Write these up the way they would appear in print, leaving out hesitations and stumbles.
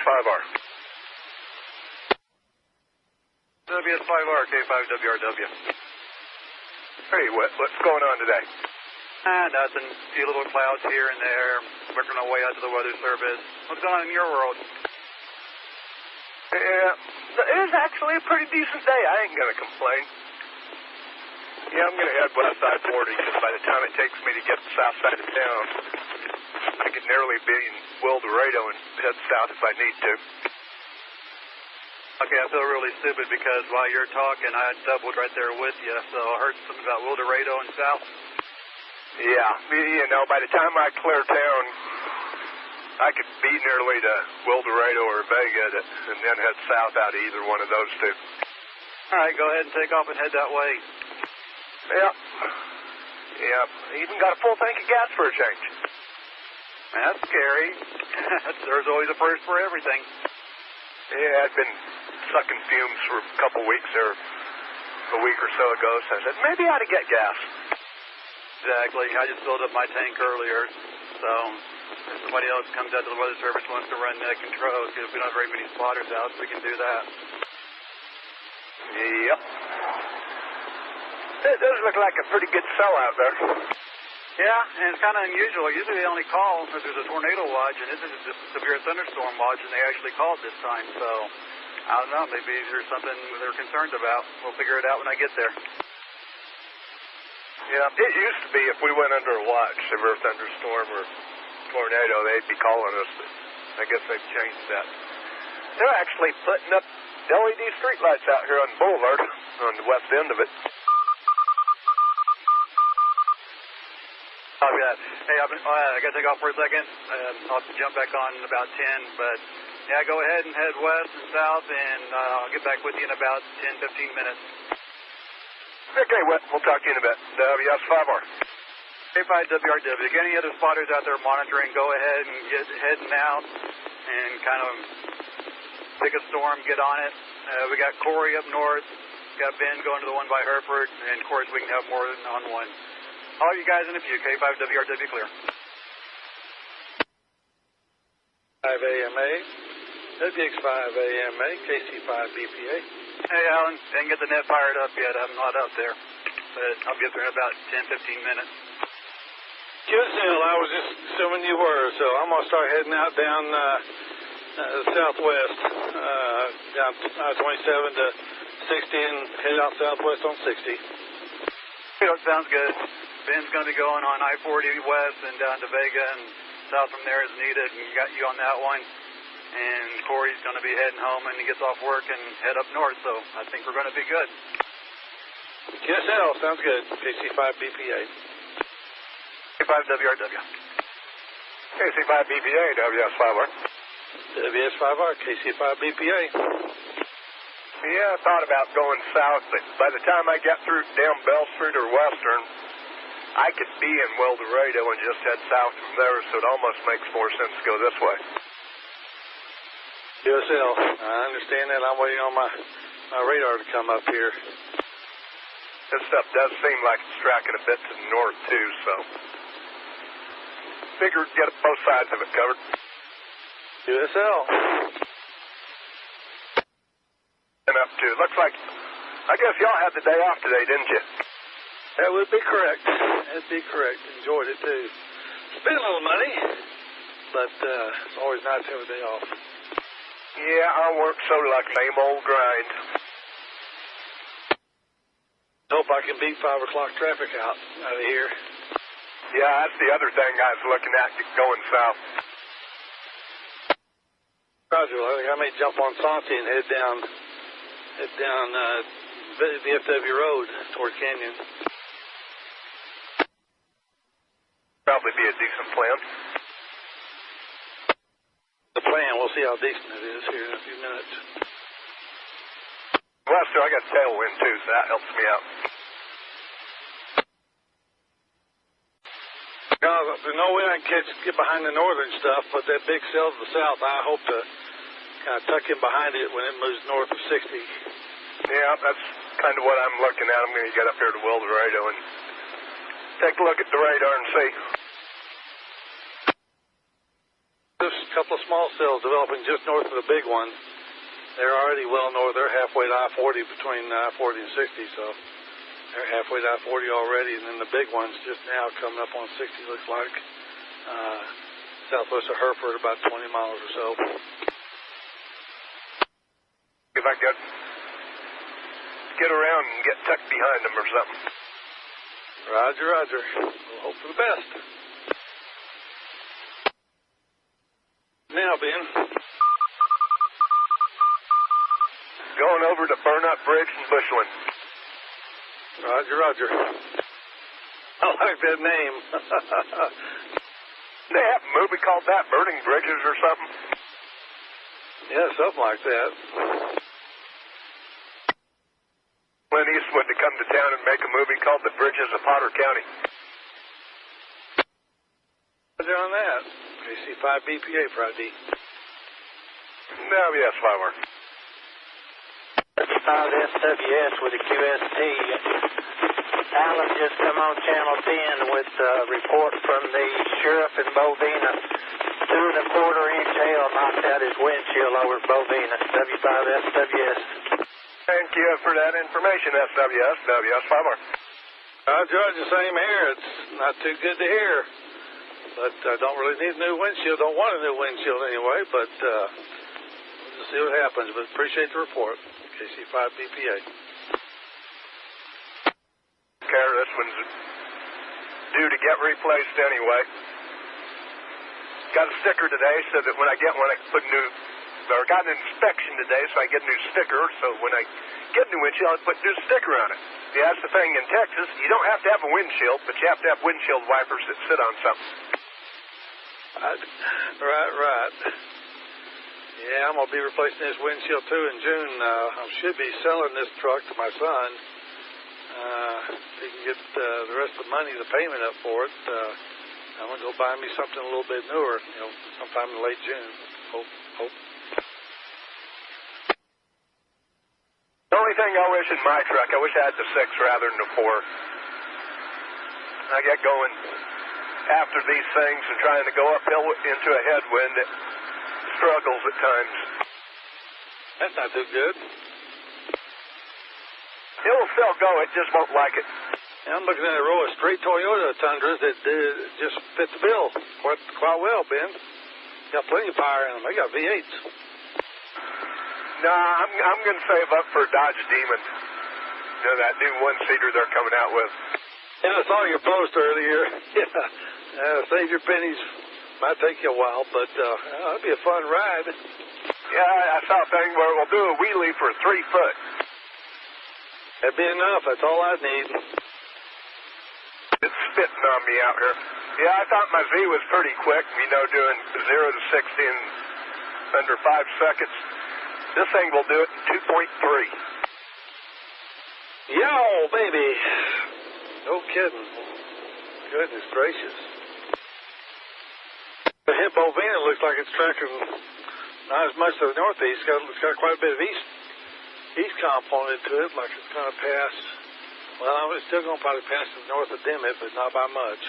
WS5R. WS5R, K5WRW. Hey, what's going on today? Nothing. A few little clouds here and there. Working our way out to the weather service. What's going on in your world? Yeah, it is actually a pretty decent day. I ain't going to complain. Yeah, I'm going to head west side 40 because by the time it takes me to get the south side of town, I could nearly be in Will Dorado and head south if I need to. Okay, I feel really stupid because while you're talking, I doubled right there with you, so I heard something about Will Dorado and south. Yeah, you know, by the time I clear town, I could be nearly to Will Dorado or Vega and then head south out of either one of those two. All right, go ahead and take off and head that way. Yeah. Yeah, even got a full tank of gas for a change. That's scary. There's always a first for everything. Yeah, I'd been sucking fumes for a couple weeks there a week or so ago, so I said, maybe I ought to get gas. Exactly. I just filled up my tank earlier, so if somebody else comes out to the weather service wants to run net control, because we don't have very many spotters out, so we can do that. Yep. It does look like a pretty good cell out there. Yeah, and it's kind of unusual. Usually they only call if there's a tornado watch, and this is just a severe thunderstorm watch, and they actually called this time. So, I don't know, maybe there's something they're concerned about. We'll figure it out when I get there. Yeah, it used to be if we went under a watch, severe thunderstorm or tornado, they'd be calling us, but I guess they've changed that. They're actually putting up LED streetlights out here on the boulevard, on the west end of it. Hey, I got to take off for a second. I'll have to jump back on in about 10, but yeah, go ahead and head west and south, and I'll get back with you in about 10, 15 minutes. Okay, we'll talk to you in a bit. WS5R. K5WRW. If any other spotters out there monitoring, go ahead and get heading out and kind of pick a storm, get on it. We got Corey up north, got Ben going to the one by Hereford, and of course we can have more than on one. All you guys in the view, K5WRW clear. 5 AMA, WX5 AMA, KC5 BPA. Hey, Alan, didn't get the net fired up yet. I'm not up there, but I'll get there in about 10, 15 minutes. QSL, I was just assuming you were, so I'm going to start heading out down southwest, down I-27 to 60 and head out southwest on 60. Sounds good. Ben's going to be going on I-40 west and down to Vega and south from there as needed, and got you on that one. And Corey's going to be heading home when he gets off work and head up north, so I think we're going to be good. QSL, sounds good. KC5 BPA. K5WRW. KC5 BPA, WS5R. WS5R, KC5 BPA. Yeah, I thought about going south, but by the time I get through down Bell Street or Western, I could be in Will Dorado and just head south from there, so it almost makes more sense to go this way. QSL, I understand that. I'm waiting on my radar to come up here. This stuff does seem like it's tracking a bit to the north, too, so figured get both sides of it covered. QSL. Enough to. Looks like, I guess y'all had the day off today, didn't you? That would be correct. That'd be correct. Enjoyed it, too. Spent a little money, but it's always nice to have a day off. Yeah, I work so like same old grind. Hope I can beat 5 o'clock traffic out of here. Yeah, that's the other thing I was looking at going south. Roger, I think I may jump on Santi and head down VFW Road toward Canyon. Probably be a decent plan. The plan, we'll see how decent it is here in a few minutes. Well, sir, I got tailwind too, so that helps me out. No, there's no way I can get behind the northern stuff, but that big cell to the south, I hope to kind of tuck in behind it when it moves north of 60. Yeah, that's kind of what I'm looking at. I'm going to get up here to Will Dorado and take a look at the radar and see. There's a couple of small cells developing just north of the big one. They're already well north. They're halfway to I-40 between I-40 and 60, so they're halfway to I-40 already. And then the big one's just now coming up on 60, looks like, southwest of Hereford, about 20 miles or so. If I could get around and get tucked behind them or something. Roger, roger. We'll hope for the best. Now, Ben. Going over to Burnup Bridge in Bushland. Roger, roger. I like that name. They have a movie called that, Burning Bridges or something. Yeah, something like that. Clint Eastwood to come to town and make a movie called The Bridges of Potter County. Roger on that. KC5 BPA Friday. No, yes, Flower. 5 SWS with the QST. Alan just come on Channel 10 with a report from the sheriff in Bovina. 2.25-inch hail knocked out his windshield over at Bovina. W5 SWS. Thank you for that information, SWS. WS5R. George, the same here. It's not too good to hear. But I don't really need a new windshield. Don't want a new windshield anyway, but we'll just see what happens. But appreciate the report. KC5 BPA. Okay, this one's due to get replaced anyway. Got a sticker today so that when I get one I can put new, or got an inspection today so I get a new sticker, so when I get a new windshield I put a new sticker on it. Yeah, that's the thing in Texas, you don't have to have a windshield, but you have to have windshield wipers that sit on something. Right. Yeah, I'm going to be replacing this windshield too in June. I should be selling this truck to my son. If he can get the rest of the money, the payment up for it, I'm going to go buy me something a little bit newer, sometime in late June. Hope. The only thing I wish in my truck, I wish I had the 6 rather than the 4. I get going after these things and trying to go uphill into a headwind. It struggles at times. That's not too good. It'll still go, it just won't like it. Yeah, I'm looking at a row of straight Toyota Tundras that just fit the bill quite well, Ben. Got plenty of power in them. They got V8s. Nah, I'm going to save up for a Dodge Demon. That new one-seater they're coming out with. Yeah, I saw your post earlier. Yeah, save your pennies. Might take you a while, but that'd be a fun ride. Yeah, I saw a thing where we'll do a wheelie for 3 foot. That'd be enough. That's all I need. It's spitting on me out here. Yeah, I thought my V was pretty quick, doing 0 to 60 in under 5 seconds. This thing will do it in 2.3. Yo, baby. No kidding. Goodness gracious. The hit Bovina looks like it's tracking not as much to the northeast. It's got quite a bit of east component to it, like it's going to pass. Well, it's still going to probably pass to the north of Dimmitt, but not by much.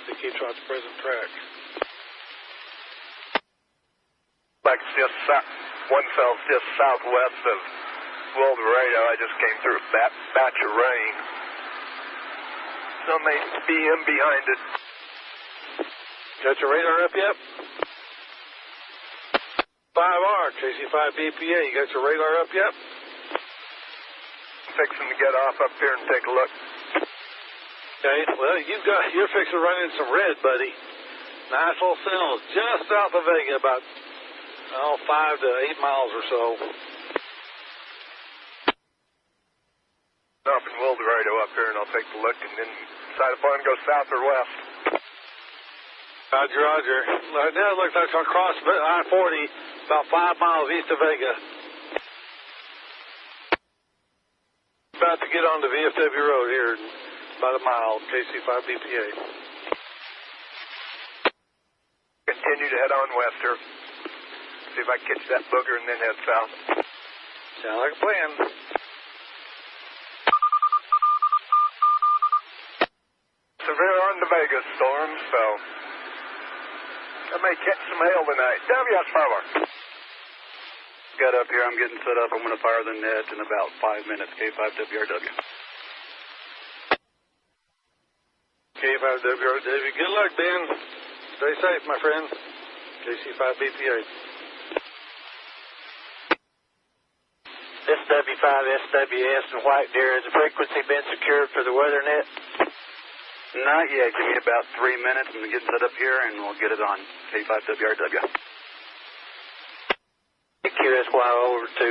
It keeps on its present track. Like it's just one cell's just southwest of Wilderado. I just came through a batch of rain. So may be in behind it. Got your radar up yet? 5R, KC5 BPA. You got your radar up yet? Fixing to get off up here and take a look. Okay, well, you're fixing to run in some red, buddy. Nice little cells just south of Vega, about 5 to 8 miles or so. Up in Wilderado up here, and I'll take a look and then decide if I want to go south or west. Roger. Right now it looks like it's going to cross I-40 about 5 miles east of Vega. About to get on the VFW road here in about a mile, KC5 BPA. Continue to head on west here. See if I can catch that booger and then head south. Sound like a plan. Severe on the Vegas storm, so I may catch some hail tonight. WS5R. Got up here. I'm getting set up. I'm going to fire the net in about 5 minutes. K5WRW. K5WRW. Good luck, Ben. Stay safe, my friend. KC5BPA. This W5SWS and White Deer, has the frequency been secured for the weather net? Not yet. Give me about 3 minutes. I'm getting set up here, and we'll get it on. K5WRW. QSY over to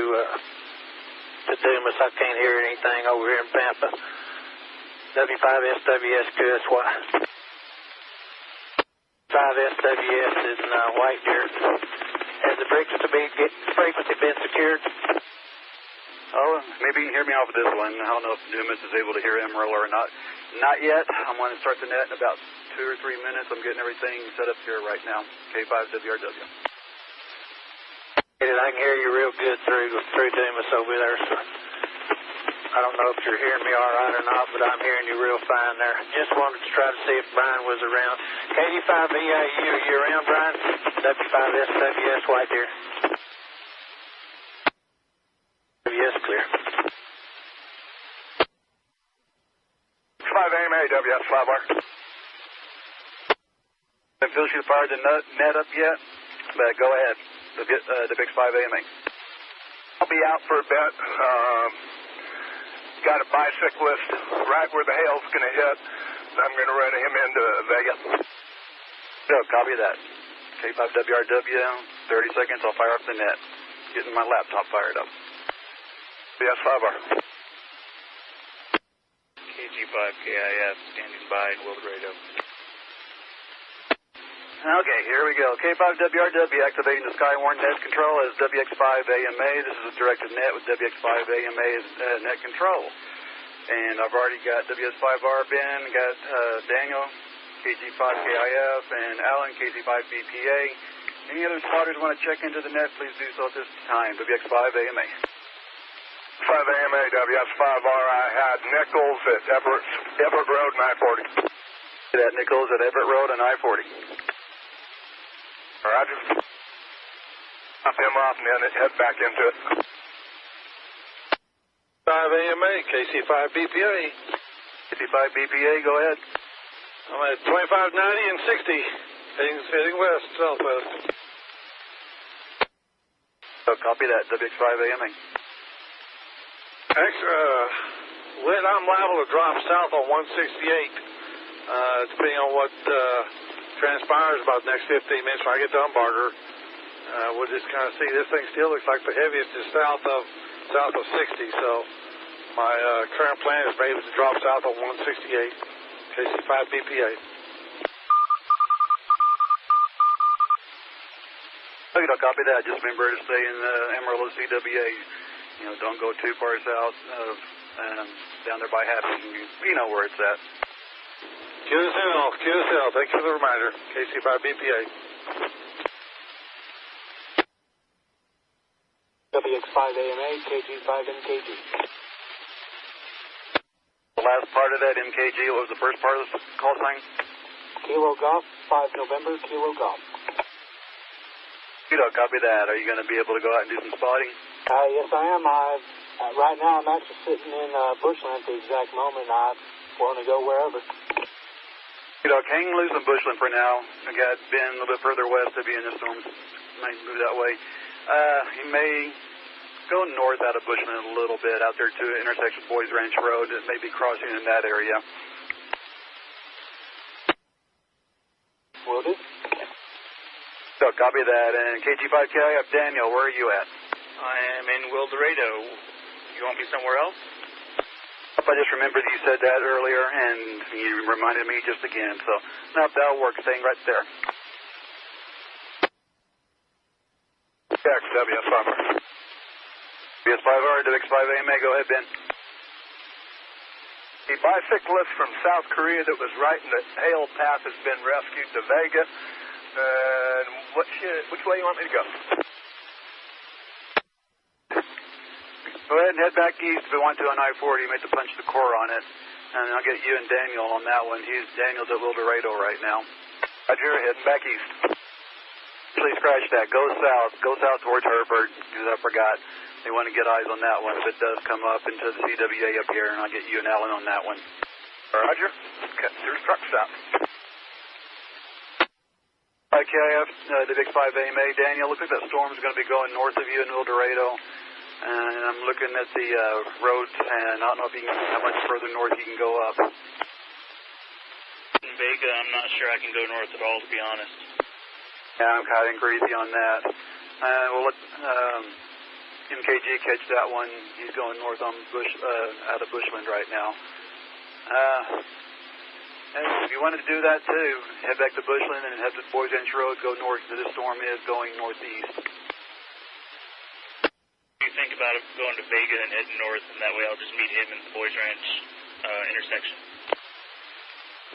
Dumas. I can't hear anything over here in Pampa. W5SWS QSY. 5SWS is in White Deer. Has the frequency been secured? Oh, maybe you can hear me off of this one. I don't know if Dumas is able to hear Emerald or not. Not yet. I'm going to start the net in about 2 or 3 minutes. I'm getting everything set up here right now. K5WRW. I can hear you real good through Dumas over there, so I don't know if you're hearing me all right or not, but I'm hearing you real fine there. Just wanted to try to see if Brian was around. KD5EIU, are you around, Brian? W5SWS White Deer. Yes, clear. 5AMA, WS5R. I feel she's fired the net up yet, but go ahead. The big 5AMA. I'll be out for a bit. Got a bicyclist right where the hail's going to hit. I'm going to run him into Vega. So, copy that. K5WRW, 30 seconds, I'll fire up the net. Getting my laptop fired up. WS5R. KG5KIF, standing by in World Radio. Okay, here we go. K5WRW activating the Skywarn net control as WX5AMA. This is a directed net with WX5AMA as net control. And I've already got WS5R Ben, got Daniel, KG5KIF, and Alan, KC5BPA. Any other spotters want to check into the net, please do so at this time. WX5AMA. 5AMA, WS5R. I had Nichols at Everett Road and I-40. That Nichols at Everett Road and I-40. Roger. Pop him off and then head back into it. 5AMA, KC5BPA. KC5BPA, go ahead. I'm at 2590 and 60. Heading west, southwest. So copy that, WX5AMA. When I'm liable to drop south on 168, depending on what transpires about the next 15 minutes when I get to Umbarger. We'll just kind of see. This thing still looks like the heaviest is south of 60. So my current plan is maybe to drop south on 168, KC5BPA. Okay, I'll copy that. Just remember to stay in Emerald CWA. You know, don't go too far south down there by Happy. You know where it's at. QSL, thanks for the reminder. KC5BPA. WX5AMA, KG5MKG. The last part of that MKG, what was the first part of the call sign? Kilo Golf, 5 November, Kilo Golf. Copy that. Are you going to be able to go out and do some spotting? Yes, I am. Right now, I'm actually sitting in bushland at the exact moment. I want to go wherever. Hang loose in Bushland for now. I got Ben a little bit further west to be in the storm. Might move that way. He may go north out of Bushland a little bit out there to intersection Boys Ranch Road. It may be crossing in that area. Will do. So copy that. And KG5KIF, Daniel, where are you at? I am in El Dorado. You want me somewhere else? I just remembered you said that earlier, and you reminded me just again. So, no, that'll work. Staying right there. WS5R. WS5R, WX5AMA, go ahead, Ben. The bicyclist from South Korea that was right in the hail path has been rescued to Vega. Which way you want me to go? Go ahead and head back east if you want to on I-40. You make the punch the core on it. And I'll get you and Daniel on that one. Daniel's at El Dorado right now. Roger, heading back east. actually, scratch that. Go south towards Hereford, because I forgot. They want to get eyes on that one if it does come up into the CWA up here, and I'll get you and Alan on that one. Roger. Cut through truck stop. KIF, the Big 5 AMA. Daniel, looks like that storm's going to be going north of you in El Dorado. And I'm looking at the roads, and I don't know if you can, how much further north you can go up. In Vega, I'm not sure I can go north at all, to be honest. Yeah, I'm kind of greasy on that. We'll let MKG catch that one. He's going north on out of Bushland right now. And if you wanted to do that too, head back to Bushland and head to Boys Ranch Road, go north. This storm is going northeast. What do you think about going to Vega and heading north, and that way I'll just meet him in the Boys Ranch intersection?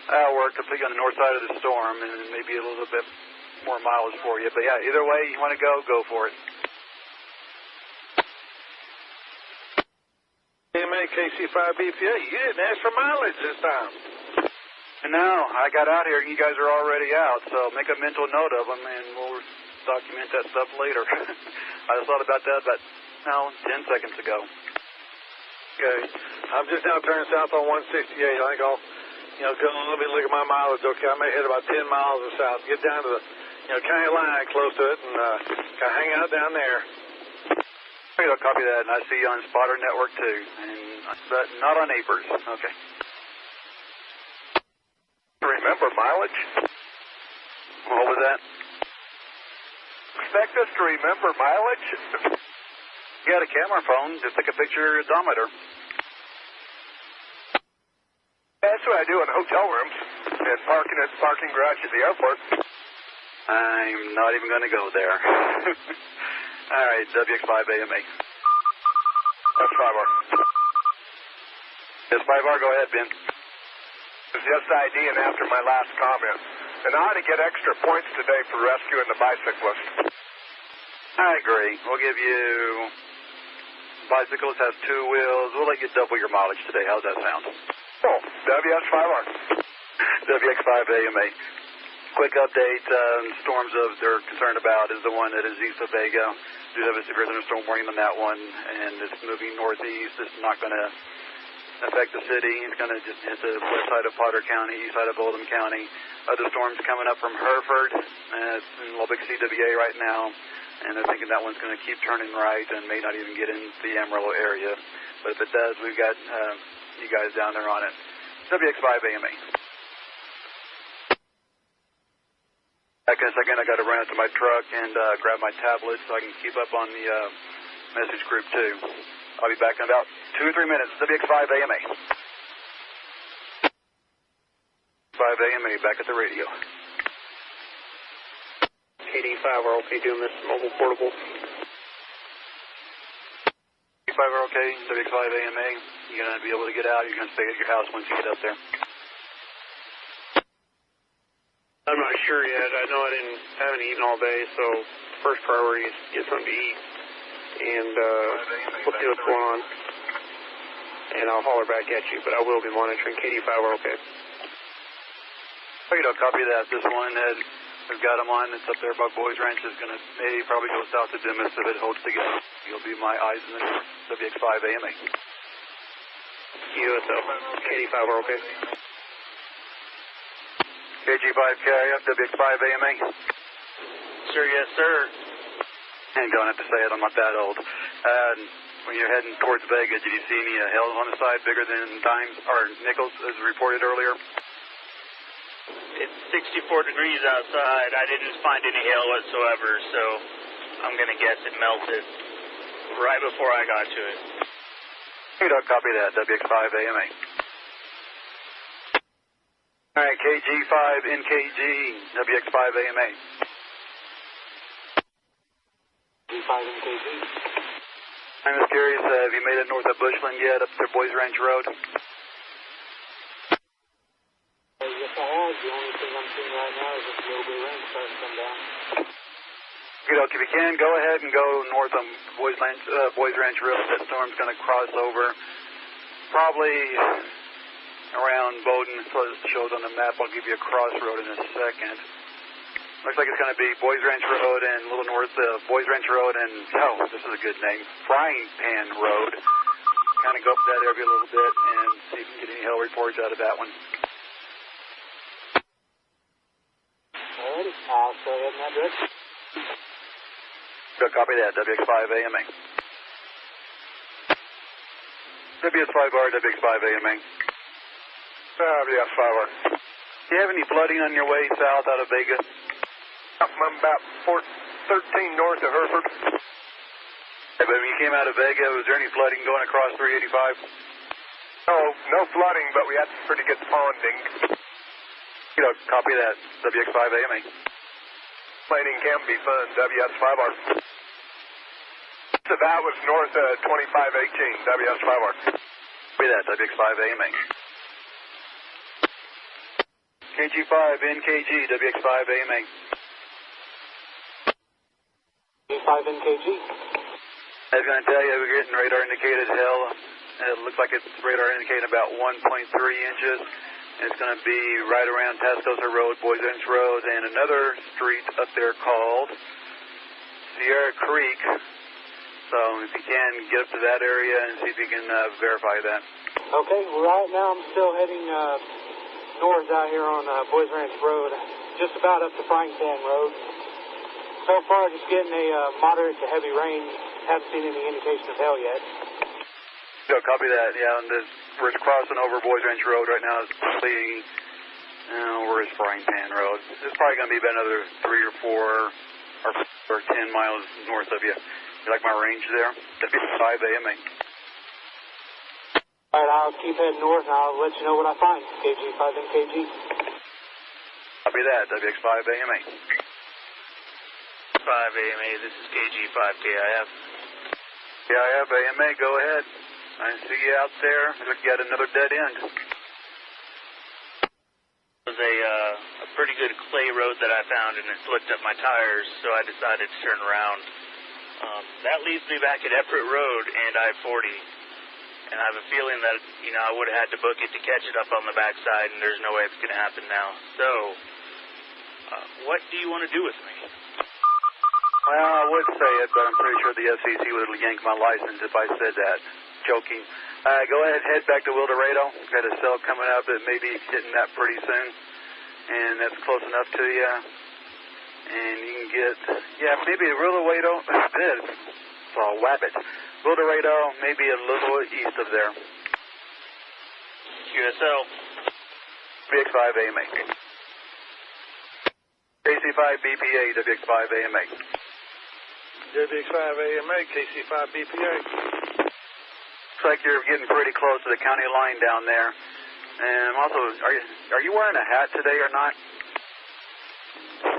That'll work completely on the north side of the storm, and maybe a little bit more miles for you. But yeah, either way you want to go for it. AMA KC5 BPA, you didn't ask for mileage this time. No, I got out here and you guys are already out, so make a mental note of them and we'll document that stuff later. I just thought about that about 10 seconds ago. Okay, I'm just now turning south on 168. I think I'll, go a little bit, look at my mileage. Okay, I may hit about 10 miles or south, get down to the, county line close to it, and kind of hang out down there. Okay, I'll copy that, and I see you on Spotter Network too, but not on Apers. Okay. Remember mileage? What was that? Expect us to remember mileage? You got a camera phone, just take a picture of your odometer. That's what I do in hotel rooms and parking at the parking garage at the airport. I'm not even going to go there. All right, WX5 AMA. That's 5R. Yes, 5R, go ahead, Ben. It was just IDing after my last comment. And I ought to get extra points today for rescuing the bicyclist. I agree. We'll give you... Bicycles have 2 wheels. We'll let you double your mileage today. How's that sound? Oh, WS5R. WX5 AMA. Quick update. Storms they're concerned about is the one that is east of Vega. Do have a severe thunderstorm warning on that one, and it's moving northeast. It's not going to affect the city. It's going to just hit the west side of Potter County, east side of Oldham County. Other storms coming up from Hereford. It's in Lubbock CWA right now, and they're thinking that one's going to keep turning right and may not even get into the Amarillo area. But if it does, we've got you guys down there on it. WX5 AMA. Back in a second, I got to run out to my truck and grab my tablet so I can keep up on the message group too. I'll be back in about 2 or 3 minutes. WX5 AMA. 5 AMA, back at the radio. KD5 are okay doing this mobile portable. KD5 are okay, WX5 AMA. You're going to be able to get out. You're going to stay at your house once you get up there. I'm not sure yet. I know I haven't eaten all day, so first priority is to get something to eat. And we'll see what's going on. And I'll holler back at you, but I will be monitoring. KD5 are okay. Okay, don't copy that. This one that we've got them on, it's up there by Boys Ranch, is going to probably go south to Dimas if it holds together. You'll be my eyes in the WX5 AMA. USO. KD5 are okay. KG5KIF, WX5 AMA. Sir, yes, sir. And don't have to say it, I'm not that old. When you're heading towards Vega, did you see any hail on the side bigger than dimes or nickels as reported earlier? It's 64 degrees outside. I didn't find any hail whatsoever, so I'm going to guess it melted right before I got to it. You don't copy that, WX5 AMA. All right, KG5 NKG, WX5 AMA. KG5 NKG. I'm just curious, have you made it north of Bushland yet, up to Boys Ranch Road? Yes, I have. The only thing I'm seeing right now is just a little bit of rain starting to come down. If you can, go ahead and go north on Boys Ranch Road. That storm's going to cross over probably around Bowden, so it shows on the map. I'll give you a crossroad in a second. Looks like it's going to be Boys Ranch Road and a little north of Boys Ranch Road and, oh, this is a good name, Frying Pan Road. Kind of go up that area a little bit and see if we can get any hail reports out of that one. Alrighty, I'll go ahead in that direction. Good, copy that, WX5AMA. WS5R, WX5AMA. WS5R. Do you have any flooding on your way south out of Vegas? I'm about 13 north of Hereford. Hey, but when you came out of Vega, was there any flooding going across 385? No flooding, but we had some pretty good ponding. You know, copy that, WX5AMA. Planing can be fun, WS5R. So that was north of 2518, WS5R. Copy that, WX5AMA. KG5, NKG, WX5AMA. K5NKG. I was going to tell you, we're getting radar indicated hail. It looks like it's radar indicating about 1.3 inches. It's going to be right around Tascosa Road, Boys Ranch Road, and another street up there called Sierra Creek. So if you can, get up to that area and see if you can verify that. Okay, right now I'm still heading north out here on Boys Ranch Road, just about up to Frying Pan Road. So far, just getting a moderate to heavy rain. Haven't seen any indication of hail yet. So copy that, yeah, and we're crossing over Boys Ranch Road right now. It's leading, where is Frying Pan Road? It's probably going to be about another 3 or 4 or 10 miles north of you. You like my range there? WX5AMA. All right, I'll keep heading north, and I'll let you know what I find. KG5NKG. Copy that, WX5AMA. 5AMA, this is KG5KIF. KIF, AMA, go ahead. I see you out there. Looks like you got another dead end. It was a pretty good clay road that I found, and it slicked up my tires, so I decided to turn around. That leads me back at Everett Road and I-40, and I have a feeling that, I would have had to book it to catch it up on the backside, and there's no way it's going to happen now. So, what do you want to do with me? Well, I would say it, but I'm pretty sure the FCC would yank my license if I said that. Joking. Go ahead, head back to Wildorado. Got a cell coming up that may be hitting that pretty soon, and that's close enough to you. And you can get, maybe Wildorado. It's all Wabbit. Wildorado, maybe a little east of there. QSL. WX5AMA. KC5BPA, WX5AMA. WX5AMA, KC5BPA. Looks like you're getting pretty close to the county line down there. And also, are you wearing a hat today or not?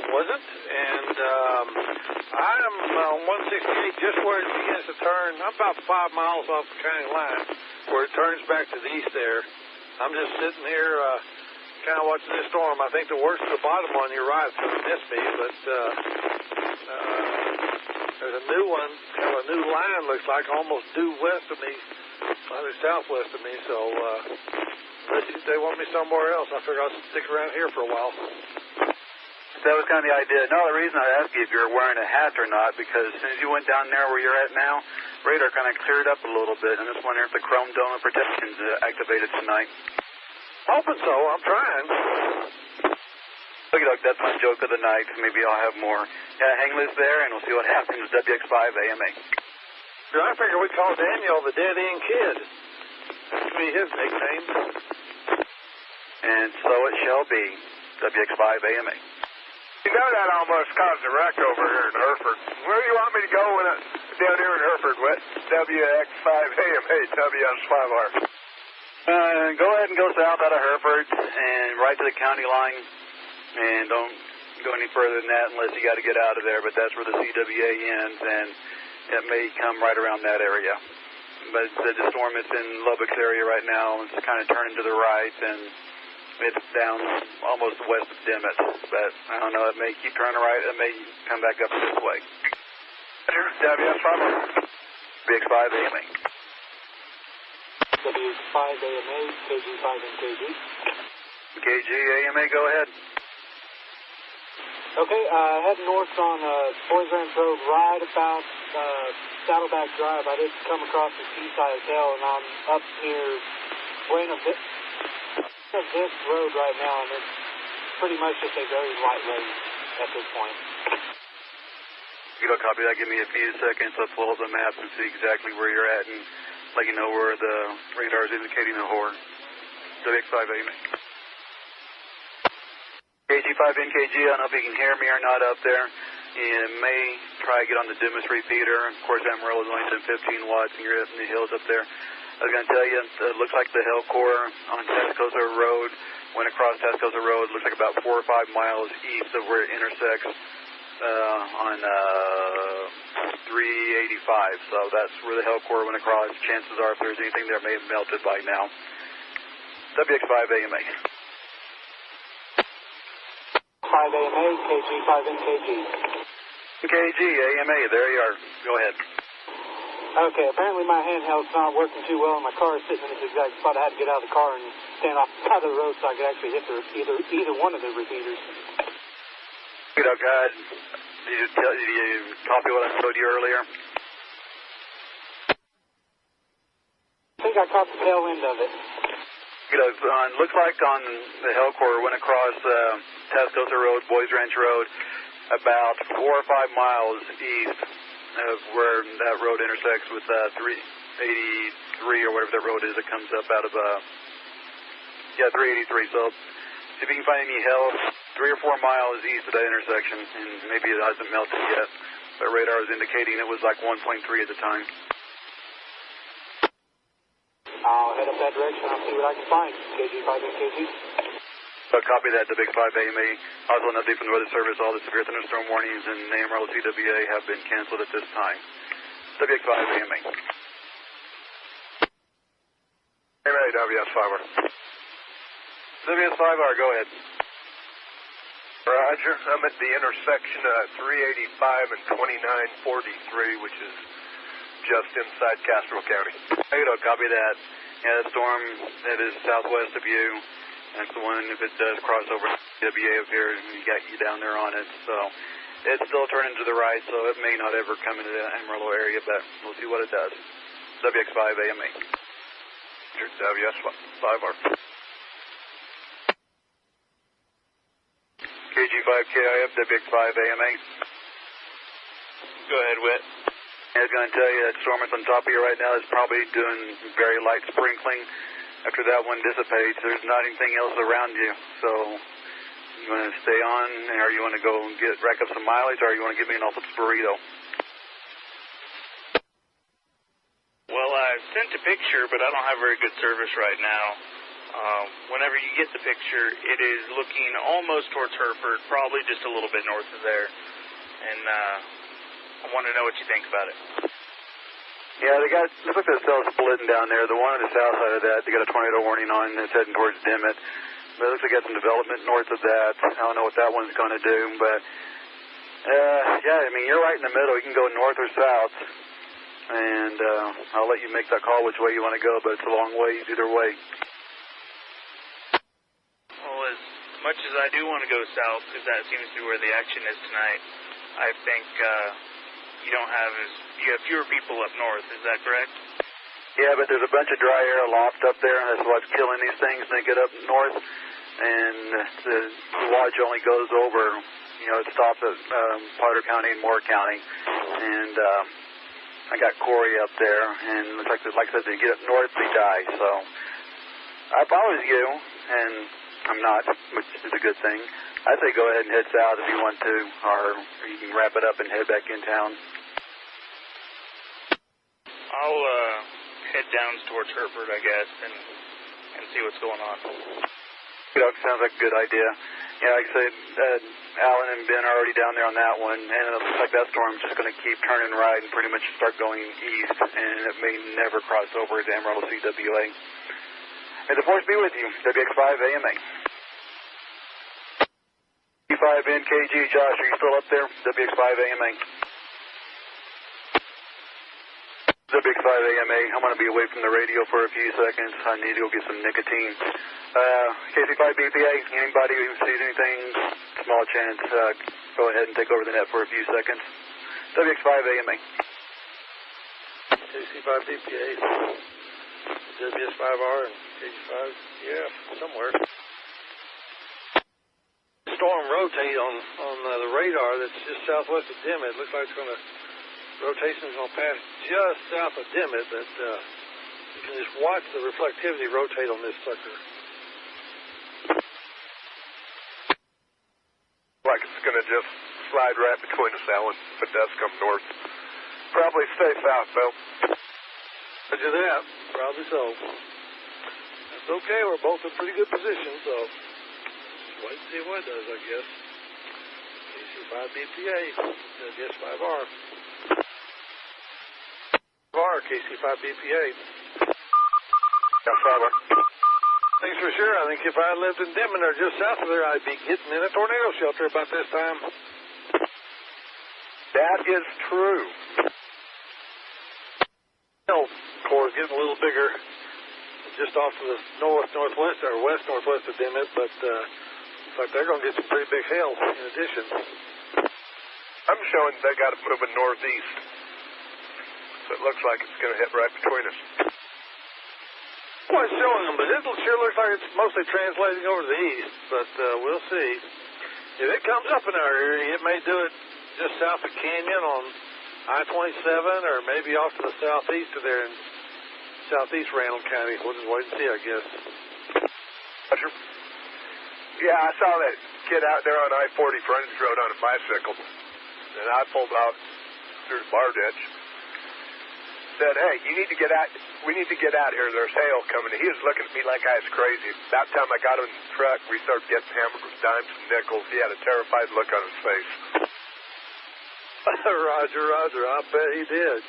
Wasn't, and I'm on 168, just where it begins to turn. I'm about 5 miles off the county line, where it turns back to the east there. I'm just sitting here kind of watching this storm. I think the worst at the bottom on your right is going to miss me, but there's a new one, kind of a new line, looks like, almost due west of me, either southwest of me, so unless they want me somewhere else, I figure I'll stick around here for a while. That was kind of the idea. No, the reason I asked you if you're wearing a hat or not, because as soon as you went down there where you're at now, radar kind of cleared up a little bit. I'm just wondering if the chrome dome of protection's activated tonight. Hoping so. I'm trying. Look, that's my joke of the night. Maybe I'll have more. Yeah, hang loose there, and we'll see what happens with WX5AMA. I figure we call Daniel the Dead End Kid. That should be his nickname. And so it shall be. WX5AMA. You know that almost caused a wreck over here in Hereford. Where do you want me to go down here in Hereford with WX5AMA, WS5R? Go ahead and go south out of Hereford and right to the county line. And don't go any further than that unless you got to get out of there. But that's where the CWA ends, and it may come right around that area. But the storm is in Lubbock's area right now. It's kind of turning to the right, and it's down almost west of Dimmitt, but I don't know, it may keep turning right, it may come back up this way. WS5R. WX5AMA. WX5AMA, KG5NKG. KG, AMA, go ahead. Okay, heading north on Boys Ranch Road, right about Saddleback Drive. I did come across the Seaside Hill, and I'm up near Buena this road right now, and it's pretty much just a very light road at this point. You don't copy that. Give me a few seconds. I'll pull up the maps and see exactly where you're at and let you know where the radar is indicating the whore. WX5 AMA. KG5 NKG, I don't know if you can hear me or not up there. You may try to get on the dimmest repeater. Of course, Amarillo is only 15 watts, and you're up in the hills up there. I was going to tell you, it looks like the Hell Core on Tascosa Road went across Tascosa Road. Looks like about 4 or 5 miles east of where it intersects on 385. So that's where the Hell Core went across. Chances are, if there's anything there, it may have melted by now. WX5 AMA. 5 AMA, KG5 NKG. NKG, AMA, there you are. Go ahead. Okay, apparently my handheld's not working too well, and my car is sitting in this exact spot. I had to get out of the car and stand off the side of the road so I could actually hit either one of the repeaters. Good, God. Did you copy what I showed you earlier? I think I caught the tail end of it. Looks like on the Hell Core went across Tascosa Road, Boys Ranch Road, about 4 or 5 miles east of where that road intersects with 383 or whatever that road is that comes up out of 383. So see if you can find any hell 3 or 4 miles east of that intersection, and maybe it hasn't melted yet, but radar was indicating it was like 1.3 at the time. I'll head up that direction. I'll see what I can find. KG5 NKG. Copy that, the Big 5 AMA. Also an update from the Weather Service. All the severe thunderstorm warnings in Amarillo CWA have been canceled at this time. WX5 AMA. AMA, WS5R. WS5R, go ahead. Roger. I'm at the intersection of 385 and 2943, which is just inside Castro County. Copy that. Yeah, that storm that is southwest of you. That's the one, if it does cross over WA up here, you got you down there on it. So it's still turning to the right, so it may not ever come into the Amarillo area, but we'll see what it does. WX5 AMA. WS5R. KG5KIF, WX5 AMA. Go ahead, Whit. I was going to tell you that storm that's on top of you right now is probably doing very light sprinkling. After that one dissipates, there's not anything else around you. So you want to stay on, or you want to go and rack up some mileage, or you want to give me an Alphonse burrito? Well, I sent a picture, but I don't have very good service right now. Whenever you get the picture, it is looking almost towards Hereford, probably just a little bit north of there. And I want to know what you think about it. Yeah, looks like the cell's splitting down there. The one on the south side of that, they got a tornado warning on, and it's heading towards Dimmitt. But it looks like they got some development north of that. I don't know what that one's going to do, but yeah, I mean, you're right in the middle. You can go north or south, and I'll let you make that call which way you want to go, but it's a long way either way. Well, as much as I do want to go south, because that seems to be where the action is tonight, I think you have fewer people up north. Is that correct? Yeah, but there's a bunch of dry air aloft up there, and that's what's killing these things when they get up north. And the watch only goes over, it stops at Potter County and Moore County. And I got Corey up there, and looks like I said, they get up north, they die. So if I was you, and I'm not, which is a good thing, I'd say go ahead and head south if you want to, or you can wrap it up and head back in town. I'll head down towards Hereford, I guess, and see what's going on. Sounds like a good idea. Yeah, like I said, Alan and Ben are already down there on that one, and it looks like that storm's just going to keep turning right and pretty much start going east, and it may never cross over to Amarillo CWA. May the force be with you. WX5 AMA. 5 NKG, Josh, are you still up there? WX5 AMA. WX5 AMA, I'm going to be away from the radio for a few seconds. I need to go get some nicotine. KC5 BPA, anybody who sees anything, small chance, go ahead and take over the net for a few seconds. WX5AMA. KC5 DPA, WS5R, and KC5, yeah, somewhere. Storm rotate on the radar that's just southwest of Dimmitt. Looks like rotation's going to pass just south of Dimmitt, but you can just watch the reflectivity rotate on this sucker. Like it's going to just slide right between us, Alan, if it does come north. Probably stay south, though. Roger that. Probably so. That's okay. We're both in pretty good position, so just wait and see what it does, I guess. KC5 BPA, WS5R. KC5 BPA. Yeah, Father. Thanks for sure. I think if I lived in Dimmitt or just south of there, I'd be getting in a tornado shelter about this time. That is true. Core is getting a little bigger just off to the northwest or west-northwest of Dimmitt, but looks like they're going to get some pretty big hail in addition. I'm showing they got to move in northeast. So it looks like it's going to hit right between us. Well, it's showing them, but it sure looks like it's mostly translating over to the east, but we'll see. If it comes up in our area, it may do it just south of Canyon on I-27 or maybe off to the southeast of there in southeast Randall County. We'll just wait and see, I guess. Roger. Yeah, I saw that kid out there on I-40 frontage road on a bicycle, and I pulled out through the bar ditch. Said, hey, you need to get out. We need to get out here. There's hail coming. He was looking at me like I was crazy. About the time I got him in the truck, we started getting hammered with dimes and nickels. He had a terrified look on his face. Roger. I bet he did.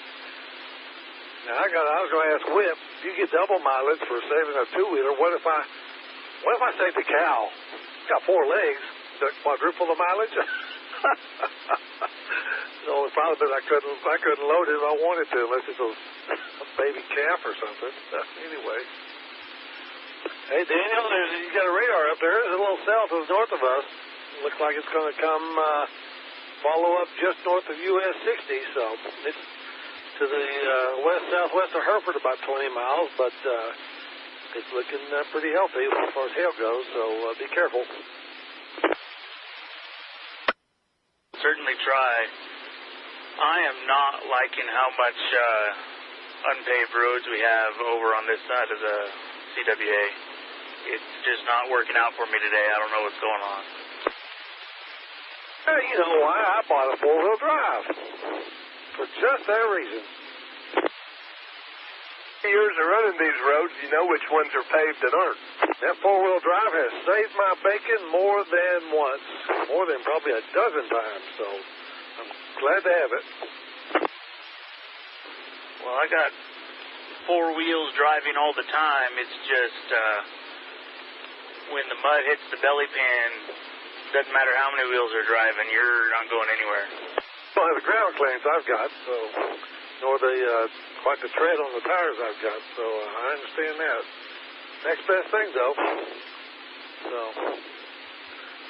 Now I was going to ask Whip, if you get double mileage for saving a two-wheeler, what if I save the cow? It's got 4 legs. Does it quadruple the mileage? The only problem is I couldn't load it if I wanted to, unless it's a baby calf or something. Anyway. Hey, Daniel, you got a radar up there. It's a little south of north of us. Looks like it's going to come follow up just north of US 60, so it's to the west-southwest of Hereford, about 20 miles, but it's looking pretty healthy as far as hail goes, so be careful. Certainly try. I am not liking how much unpaved roads we have over on this side of the CWA. It's just not working out for me today. I don't know what's going on. Hey, you know why? I bought a 4-wheel drive. For just that reason. Years of running these roads, you know which ones are paved and aren't. That 4-wheel drive has saved my bacon more than once. More than probably a dozen times, so I'm glad to have it. Well, I got 4 wheels driving all the time. It's just when the mud hits the belly pan, doesn't matter how many wheels are driving, you're not going anywhere. Well, the ground clearance I've got, so nor quite the tread on the tires I've got, so I understand that. Next best thing, though. So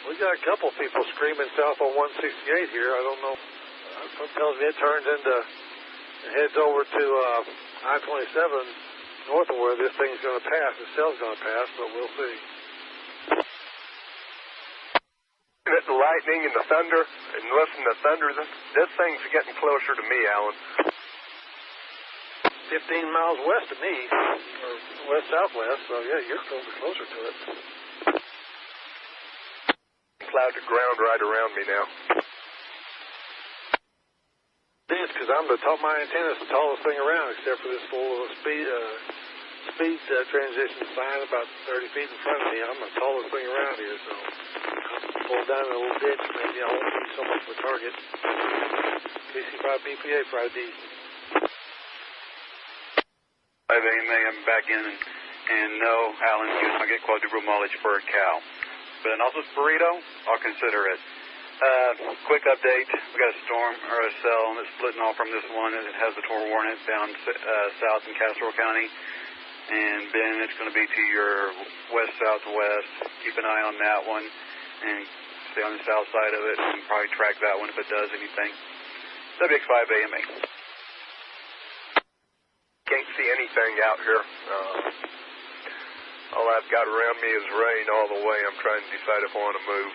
we got a couple people screaming south on 168 here. I don't know. Something tells me it turns into and heads over to I-27 north of where this thing's going to pass. The cell's going to pass, but we'll see. The lightning and the thunder, and listen to thunder, this thing's getting closer to me, Alan. 15 miles west of me, or west-southwest, so yeah, you're closer to it. Cloud to ground right around me now. It is, because I'm my antenna's the tallest thing around, except for this little speed transition sign about 30 feet in front of me. I'm the tallest thing around here, so I'm pulled down in a little ditch. Maybe I won't be so much of a target. KC5 BPA Friday. I'm back in, and no, Alan, you do not get quadruple mileage for a cow. But an also burrito, I'll consider it. Quick update, we got a storm, or a cell, that's splitting off from this one, and it has the tornado warning down south in Castro County. And Ben, it's going to be to your west-southwest. Keep an eye on that one. And stay on the south side of it and probably track that one if it does anything. WX5AMA. Can't see anything out here. All I've got around me is rain all the way. I'm trying to decide if I want to move.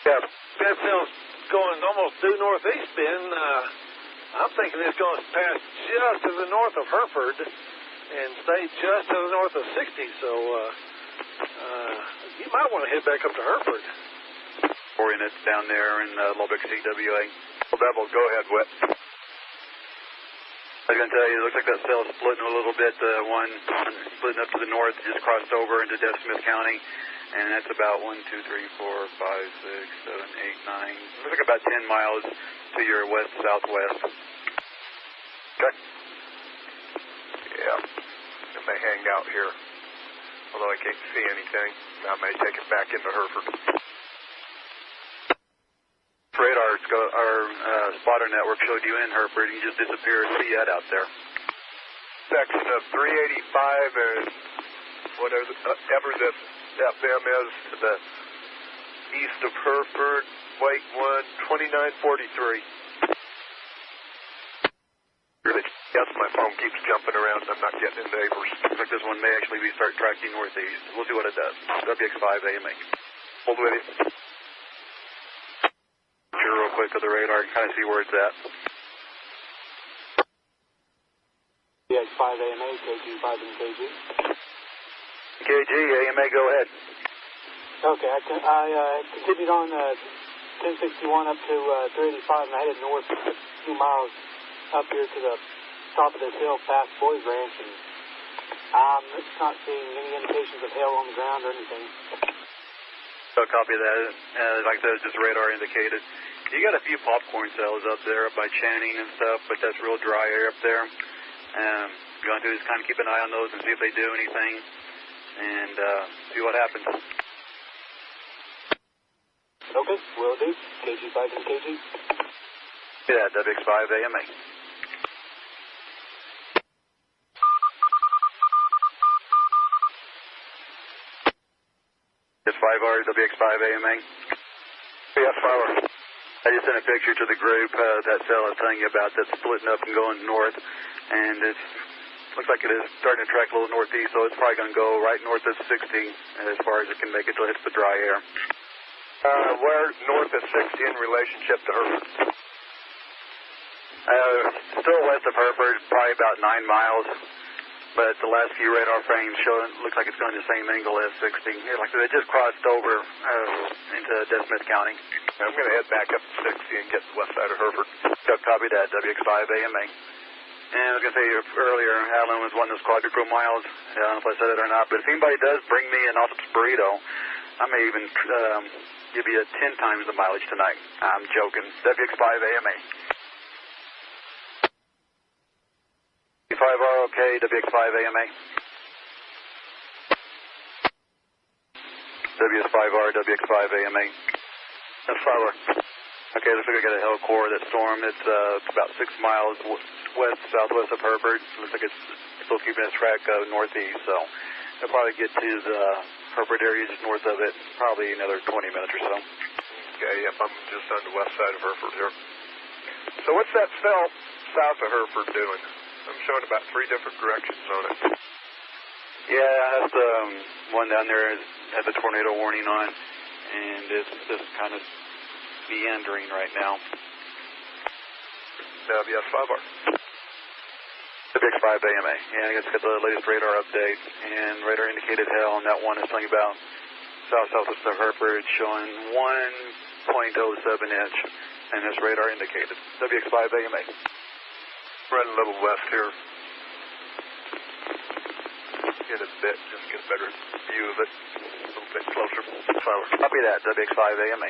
Yeah, that cell's going almost due northeast, Ben. I'm thinking it's going to pass just to the north of Hereford and stay just to the north of 60, so you might want to head back up to Hereford. It's down there in Lubbock, CWA. Well, Bevel, go ahead, Whit. I was going to tell you, it looks like that cell is splitting a little bit. One splitting up to the north just crossed over into Smith County, and that's about 1, 2, 3, 4, 5, 6, 7, 8, 9. Looks like about 10 miles to your west-southwest. Okay. Yeah. It may hang out here, although I can't see anything. I may take it back into Hereford. Our spotter network showed you in Hereford, and you just disappeared. What are you at out there? Section of 385 and whatever the FM is to the east of Hereford, White 1, 2943. Yes, my phone keeps jumping around. I'm not getting in neighbors. Looks like this one may actually start tracking northeast. We'll see what it does. WX5AMA. Hold with you. Real quick to the radar and kind of see where it's at. WX5AMA, KG5 and KG. KG, AMA, go ahead. Okay, I continued on 1061 up to 385, and I headed north a few miles up here to the top of this hill past Boys Ranch, and I'm not seeing any indications of hail on the ground or anything. So copy that. Like I said, it's just radar indicated. You got a few popcorn cells up there by Channing and stuff, but that's real dry air up there. You're going to do is kind of keep an eye on those and see if they do anything and see what happens. Okay, will do. KG5 and KG. Yeah, WX5AMA. It's 5R, WX5AMA. Yes, 5R. I just sent a picture to the group, that cell I was telling you about that's splitting up and going north, and it looks like it is starting to track a little northeast, so it's probably going to go right north of 60 as far as it can make it till it hits the dry air. Where north of 60 in relationship to Hereford? Still west of Hereford, probably about 9 miles, but the last few radar frames show it looks like it's going the same angle as 60. Yeah, like I said, it just crossed over into Smith County. I'm going to head back up to 60 and get the west side of Hereford. Copy that, WX5AMA. And I was going to say earlier, Alan was wanting those quadruple miles. I don't know if I said it or not, but if anybody does bring me an Austin's burrito, I may even give you 10 times the mileage tonight. I'm joking. WX5AMA. 5R okay, WX5AMA. WS5R, WX5AMA. That's 5R. Okay, looks like I got a hell core of that storm. It's about 6 miles southwest of Hereford. Looks like it's still keeping its track northeast, so it'll probably get to the Hereford area just north of it, probably another 20 minutes or so. Okay, yep, I'm just on the west side of Hereford here. So what's that cell south of Hereford doing? I'm showing about 3 different directions on it. Yeah, that's the one down there has a tornado warning on, and it's just kind of meandering right now. WS5R. WX5AMA. Yeah, I guess got the latest radar update, and radar indicated hail on that one is telling about southwest of Hereford, showing 1.07 inch, and this radar indicated. WX5AMA. Running a little west here. Get a bit, just get a better view of it. A little bit closer. 5R. Copy that, WX5AMA.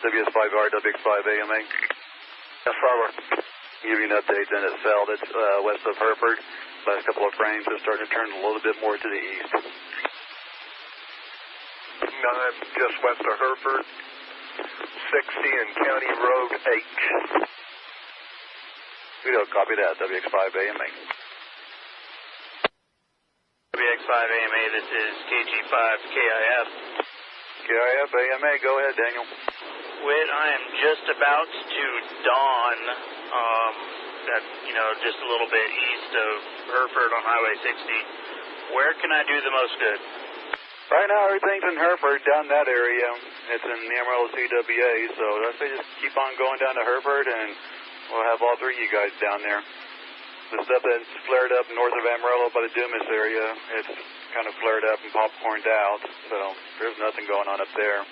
WS5R, WX5AMA. Yes, 5R. Give you an update then at cell that's west of Hereford. Last couple of frames are starting to turn a little bit more to the east. No, I'm just west of Hereford. 60 and County Road H. Copy that, WX5AMA. WX5AMA, this is KG5KIF. KIF AMA, go ahead, Daniel. Whit, I am just about to dawn, just a little bit east of Hereford on Highway 60. Where can I do the most good? Right now, everything's in Hereford, down that area. It's in the Amarillo CWA, so I say just keep on going down to Hereford, and we'll have all three of you guys down there. The stuff that's flared up north of Amarillo by the Dumas area, it's kind of flared up and popcorned out, so there's nothing going on up there.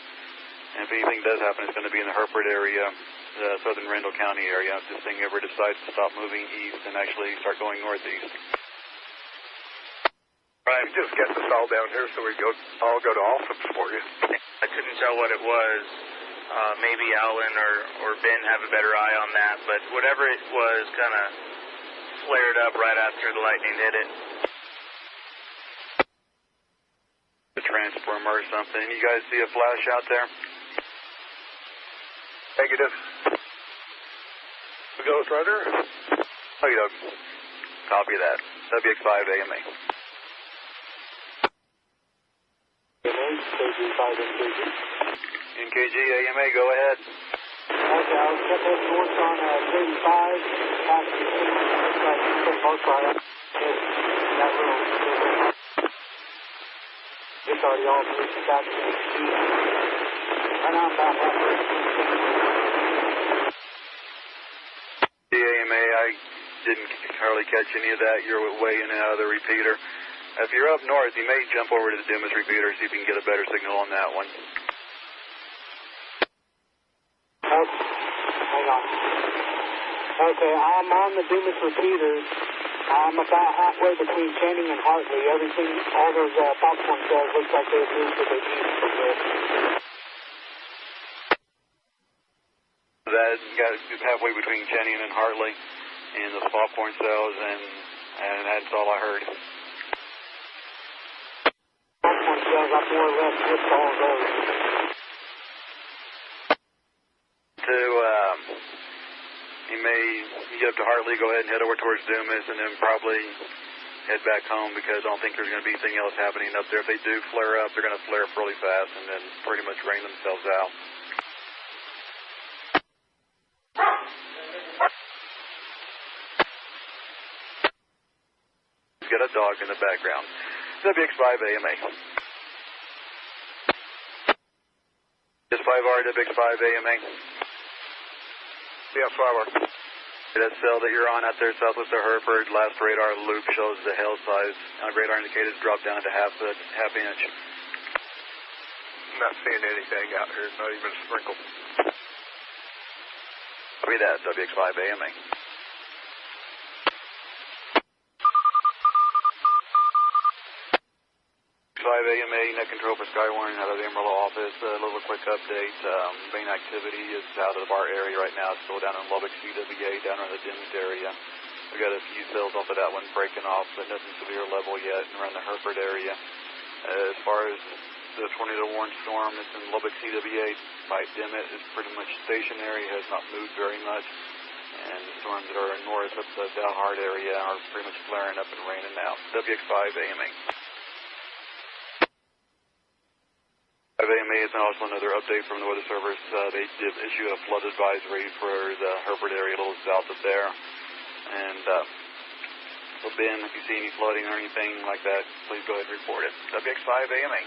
And if anything does happen, it's going to be in the Hereford area, the southern Randall County area, if this thing ever decides to stop moving east and actually start going northeast. Right, just get us all down here so we all go to Alsop's for you. I couldn't tell what it was. Maybe Alan or Ben have a better eye on that, but whatever it was kind of flared up right after the lightning hit it. A transformer or something. You guys see a flash out there? Negative. The Ghost Rider? Oh, you don't. Copy that. WX5 AMA. NKG AMA, go ahead. Okay, I'll set that north on 35. It's already all moved back to the east. Right now I'm about halfway. AMA, I didn't hardly catch any of that. You're way in and out of the repeater. If you're up north, you may jump over to the Dumas repeater, see if you can get a better signal on that one. Hang on. Okay, I'm on the Dumas repeater. I'm about halfway between Channing and Hartley. Everything, all those popcorn cells look like they've moved to the east from there. That's halfway between Channing and Hartley, and the popcorn cells, and that's all I heard. Popcorn cells, I more or less hit all of those. You may get up to Hartley, go ahead and head over towards Dumas, and then probably head back home, because I don't think there's going to be anything else happening up there. If they do flare up, they're going to flare up really fast and then pretty much rain themselves out. Got a dog in the background. WX5 AMA. This 5R, WX5 AMA. Yeah, 5R. That cell that you're on out there southwest of Hereford, last radar loop shows the hail size. Radar indicators dropped down to half inch. I'm not seeing anything out here, not even a sprinkle. Copy that, WX5 AMA. 5 AMA, net control for Skywarn out of the Amarillo office. A little quick update. Main activity is out of our area right now. It's still down in Lubbock CWA, down around the Dumas area. We got a few cells off of that one breaking off, but nothing severe level yet around the Hereford area. As far as the tornado warning storm, it's in Lubbock CWA by Dimmitt. It's pretty much stationary, has not moved very much. And the storms that are north of the Dalhart area are pretty much flaring up and raining out. WX5 AMA. AMA is also another update from the Weather Service. They did issue a flood advisory for the Hereford area, a little south of there. And so Ben, if you see any flooding or anything like that, please go ahead and report it. WX5 AMA.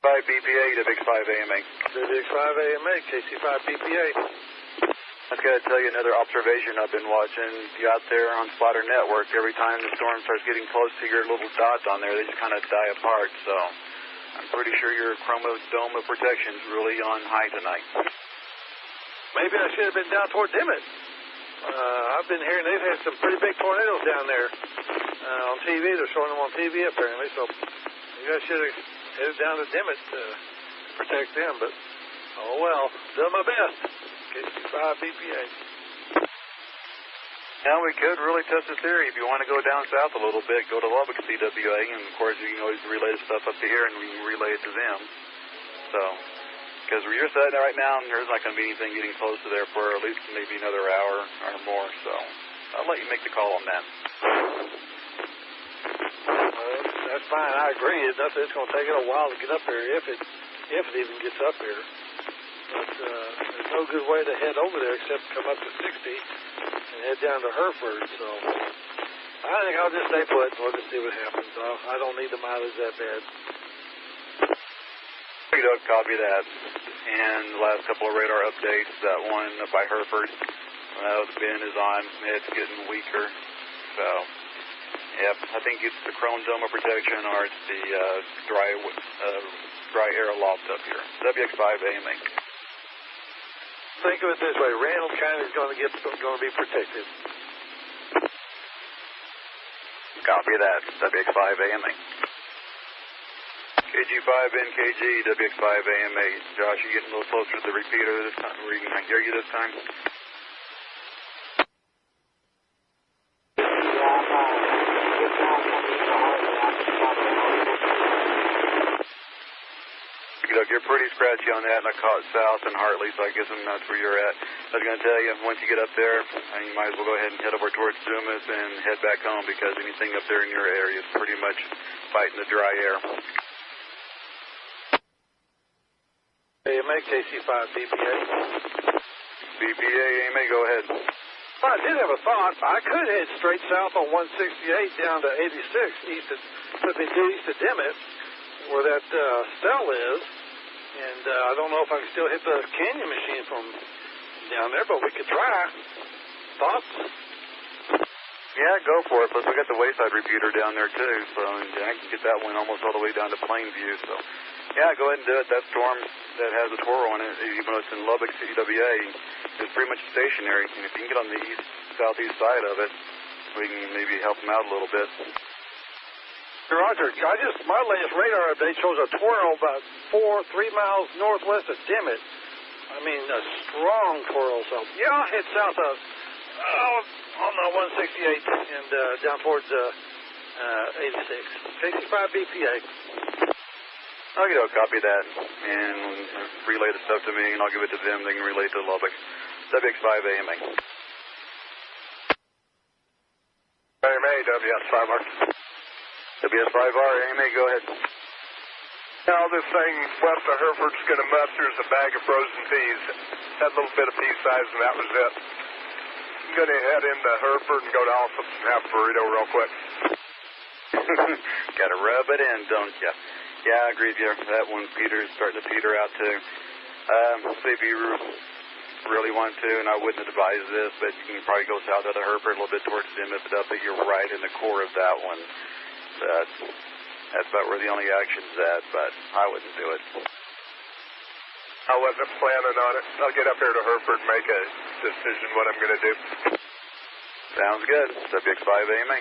5 BPA, WX5 AMA. WX5 AMA, KC5 BPA. I just got to tell you another observation I've been watching. If you're out there on Spotter Network, every time the storm starts getting close to your little dots on there, they just kind of die apart. So I'm pretty sure your chromodome of protection is really on high tonight. Maybe I should have been down toward Dimmitt. I've been hearing they've had some pretty big tornadoes down there on TV. They're showing them on TV apparently. So maybe I should have headed down to Dimmitt to protect them. But oh well, done my best. KC5 BPA. Now we could really test the theory. If you want to go down south a little bit, go to Lubbock CWA, and of course you can always relay the stuff up to here, and we can relay it to them. So, because where you're sitting right now, there's not going to be anything getting close to there for at least maybe another hour or more. So, I'll let you make the call on that. That's that's fine. I agree. It's going to take it a while to get up there, if it even gets up here. But there's no good way to head over there except come up to 60 and head down to Hereford. So I think I'll just stay put and we'll just see what happens. I don't need the mileage that bad. You don't copy that. And the last couple of radar updates, that one by Hereford, the bin is on. It's getting weaker. So, yep, I think it's the chrome dome of protection or it's the dry air loft up here. WX5 AMA. Think of it this way: Randall County is going to be protected. Copy that. WX5 AMA. KG5 NKG, WX5 AMA. Josh, you getting a little closer to the repeater this time, where you can hear you this time? You're pretty scratchy on that, and I caught south and Hartley, so I guess that's where you're at. I was going to tell you, once you get up there, you might as well go ahead and head over towards Dumas and head back home, because anything up there in your area is pretty much fighting the dry air. AMA, KC5, BPA. BPA, AMA, go ahead. Well, I did have a thought. I could head straight south on 168 down to 86, put me due east of Dimmitt, where that cell is. And I don't know if I can still hit the canyon machine from down there, but we could try. Thoughts? Yeah, go for it. Plus, we got the Wayside repeater down there, too. So I can get that one almost all the way down to Plainview. So, yeah, go ahead and do it. That storm that has a Toro on it, even though it's in Lubbock, CWA, is pretty much stationary. And if you can get on the southeast side of it, we can maybe help them out a little bit. Roger, my latest radar update shows a twirl about 3 miles northwest of Dimmitt. I mean, a strong twirl. So, yeah, I'll head south of on the 168 and down towards 86. KC5 BPA. I'll copy that and relay the stuff to me, and I'll give it to them. They can relay it to Lubbock. WX5 AMA. AMA, WS5R. WS5R, AMA, go ahead. Now, this thing west of Hereford's going to muster as a bag of frozen peas. Had a little bit of pea size, and that was it. I'm going to head into Hereford and go to Alsop's and have a burrito real quick. Got to rub it in, don't you? Yeah, I agree with you. That one, Peter's starting to peter out, too. See if you really want to, and I wouldn't advise this, but you can probably go south of the Hereford a little bit towards Dimmitt, but you're right in the core of that one. That's about where the only action's at, but I wouldn't do it. I wasn't planning on it. I'll get up here to Hereford and make a decision what I'm going to do. Sounds good. WX5 AMA.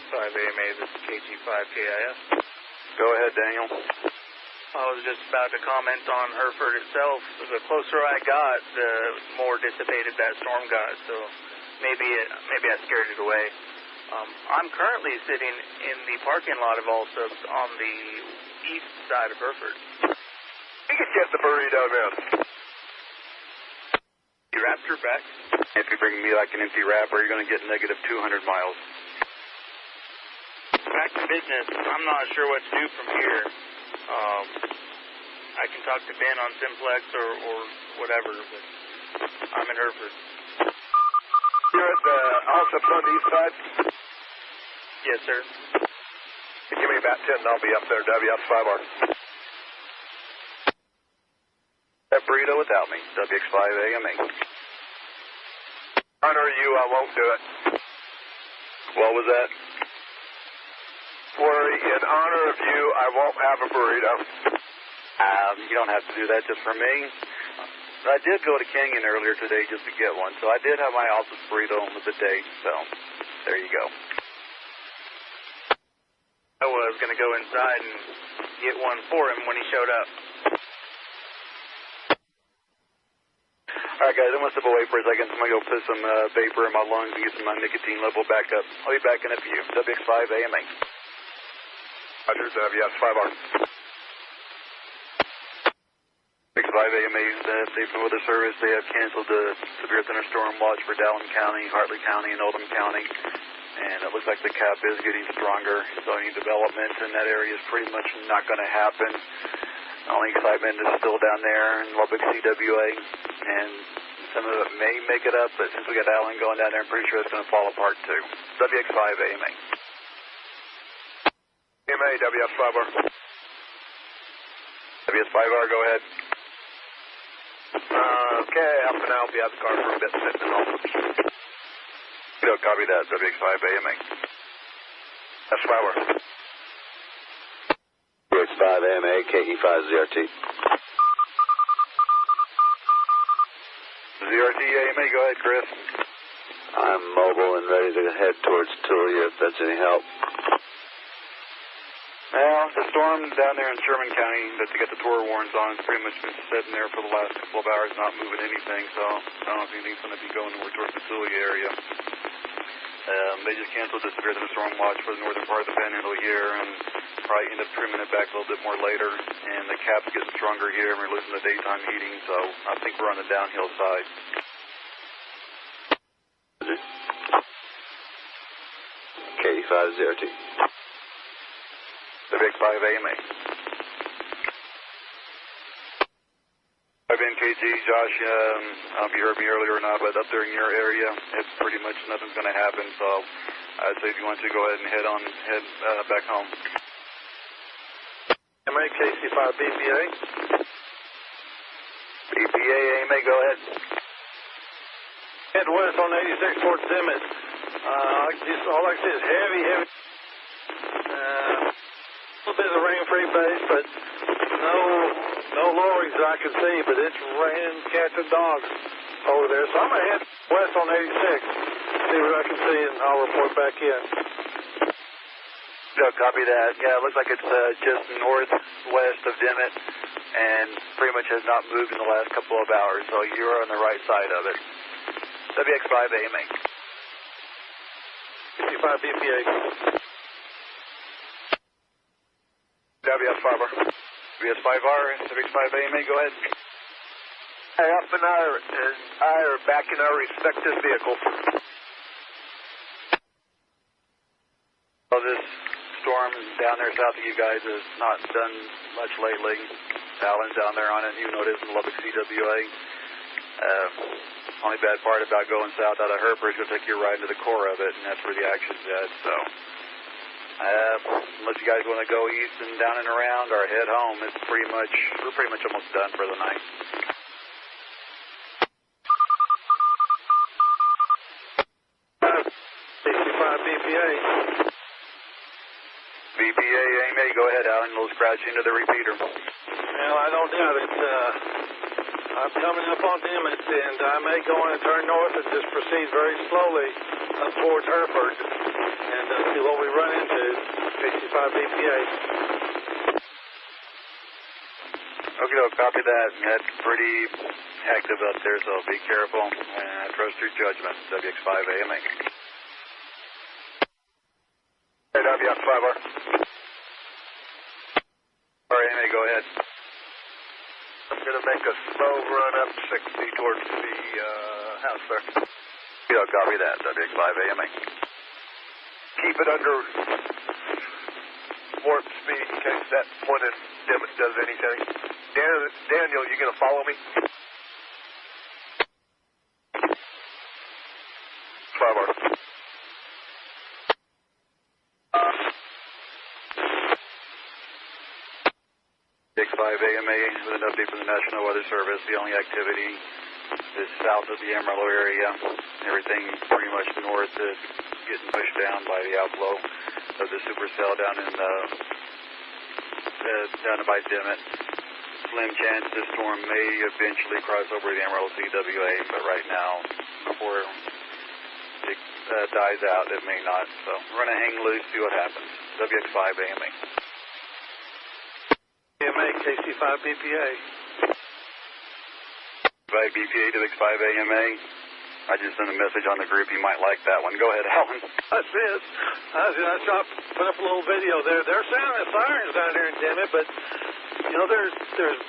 5 AMA, this is KG5 KIS. Go ahead, Daniel. I was just about to comment on Hereford itself. The closer I got, the more dissipated that storm got, so maybe I scared it away. I'm currently sitting in the parking lot of Allsup's on the east side of Hereford. You can get the burrito then. You wrapped your back? If you bring me like an empty wrapper, you're going to get negative 200 miles. Back to business. I'm not sure what to do from here. I can talk to Ben on Simplex or whatever, but I'm in Hereford. You're at the Allsup's on the east side? Yes, sir. Give me about 10 and I'll be up there, WS5R. That burrito without me, WX5 AMA. Honor you, I won't do it. What was that? Worry, in honor of you, I won't have a burrito. You don't have to do that just for me. I did go to Canyon earlier today just to get one, so I did have my Allsup's burrito with the date, so there you go. I was going to go inside and get one for him when he showed up. All right, guys, I'm going to step away for a second. I'm going to go put some vapor in my lungs and get some nicotine level back up. I'll be back in a few. WX5 AMA. Roger, WS5R. WX5 AMA's Safe and Weather Service. They have canceled the severe thunderstorm watch for Dallin County, Hartley County, and Oldham County. and it looks like the cap is getting stronger, so any development in that area is pretty much not going to happen. The only excitement is still down there in Lubbock CWA, and some of it may make it up, but since we got Allen going down there, I'm pretty sure it's going to fall apart too. WX5 AMA. AMA, WS5R. WS5R, go ahead. Okay, half an hour, I'll be out of the car for a bit, sitting in office. Copy that, WX5 AMA. That's 5R. WX5 AMA, KE5ZRT. ZRT AMA, go ahead, Chris. I'm mobile and ready to head towards Tulia if that's any help. Well, the storm down there in Sherman County that they got the tour warrants on has pretty much been sitting there for the last couple of hours, not moving anything, so I don't know if anything's going to be going over towards the Tulia area. They just canceled the severe thunderstorm watch for the northern part of the Panhandle here, and probably end up trimming it back a little bit more later. And the cap's getting stronger here, and we're losing the daytime heating, so I think we're on the downhill side. KE5ZRT. WX5 AMA. 5 NKG, Josh, I don't know if you heard me earlier or not, but up there in your area, it's pretty much nothing's going to happen, so I'd say if you want to go ahead and head back home. AMA, KC5 BPA. BPA, AMA, go ahead. Head west on 86 towards Dimmitt. All I see is heavy. A little bit of the rain-free base, but no lowerings that I can see, but it's raining cats and dogs over there. So I'm going to head west on 86, see what I can see, and I'll report back in. Copy that. Yeah, it looks like it's just northwest of Dimmitt and pretty much has not moved in the last couple of hours, so you're on the right side of it. WX5 AMA. KC5 BPA. WS5R. WS5R, WX5 AMA, go ahead. Hey, up and I are back in our respective vehicles. Well, this storm down there south of you guys has not done much lately. Alan's down there on it, even though it is in Lubbock CWA. Only bad part about going south out of Herper is going to take you right into the core of it, and that's where the action's at. So, unless you guys want to go east and down and around or head home, we're pretty much almost done for the night. KC5 BPA. BPA, AMA, go ahead, Alan. We'll scratch into the repeater. Well, I don't doubt it. I'm coming up on Dimmitt, and I may go on and turn north and just proceed very slowly up towards Hereford and see what we run into. KC5 BPA. Okay, copy that. That's pretty active up there, so be careful. And trust your judgment. WX5 AMA. Hey, WS5R. All right, AMA, go ahead. I'm going to make a slow run up 60 towards the house there. Copy that. WX5 AMA. Keep it under warp speed in case that one in Dimmitt does anything. Daniel, you going to follow me? 5R. WX5 AMA with an update from the National Weather Service. The only activity is south of the Amarillo area. Everything pretty much north is getting pushed down by the outflow of the supercell down by Dimmitt. Slim chance this storm may eventually cross over the Amarillo CWA, but right now, before it dies out, it may not. So we're going to hang loose, see what happens. WX5 AMA. AMA, KC5 BPA. 5 BPA, WX5 AMA. I just sent a message on the group. You might like that one. Go ahead, Alan. That's it. I put up a little video there. They're sounding sirens down here in Dimmitt, but, there's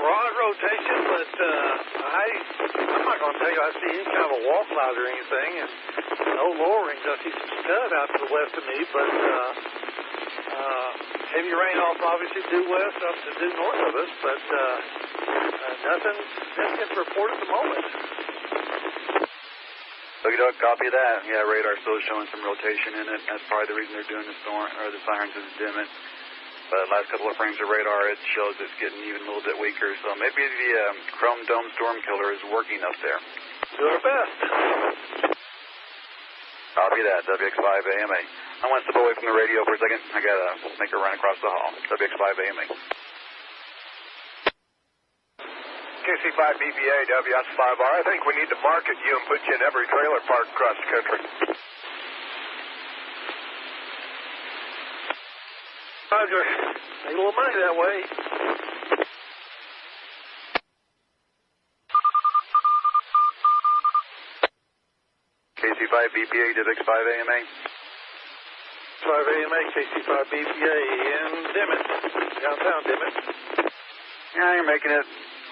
broad rotation, but I'm not going to tell you I see any kind of a wall cloud or anything. And no lowering. I see some scud out to the west of me, but heavy rain-off obviously due west up to due north of us, but nothing significant to report at the moment. Okay, Doug, copy that. Yeah, radar's still showing some rotation in it. That's probably the reason they're doing the storm, or the sirens is dimming. But last couple of frames of radar, it shows it's getting even a little bit weaker. So maybe the Chrome Dome Storm Killer is working up there. Do our best. Copy that, WX5AMA. I want to step away from the radio for a second. I got to make a run across the hall. WX5AMA. KC5BPA, WS5R. I think we need to market you and put you in every trailer park across the country. Roger. Make a little money that way. KC5BPA, WX5AMA. 5AMA, KC5BPA in Dimmitt, downtown Dimmitt. Yeah, you're making it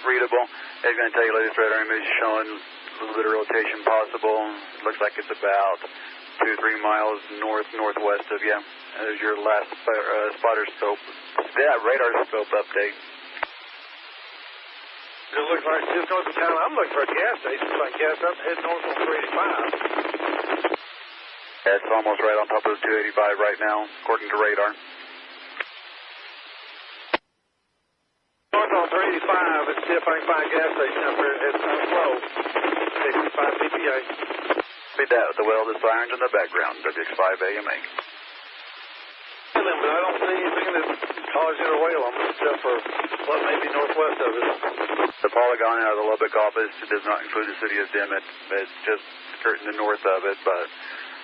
readable. It's going to tell you latest radar image showing a little bit of rotation possible. It looks like it's about 2 or 3 miles northwest of you. There's your last spotter scope. Yeah, radar scope update. It looks like just north of town. I'm looking for a gas station, so I can gas up and head north on 385. It's almost right on top of the 285 right now, according to radar. North on 385 and see if I can find a gas station up here. It's kind of slow. 65 BPA. Be that with the well, the sirens in the background, WX5AMA. But I don't see anything that caused you to wail them, except for what may be northwest of us. The polygon out of the Lubbock office does not include the city of Dimmitt. It's just skirting the north of it, but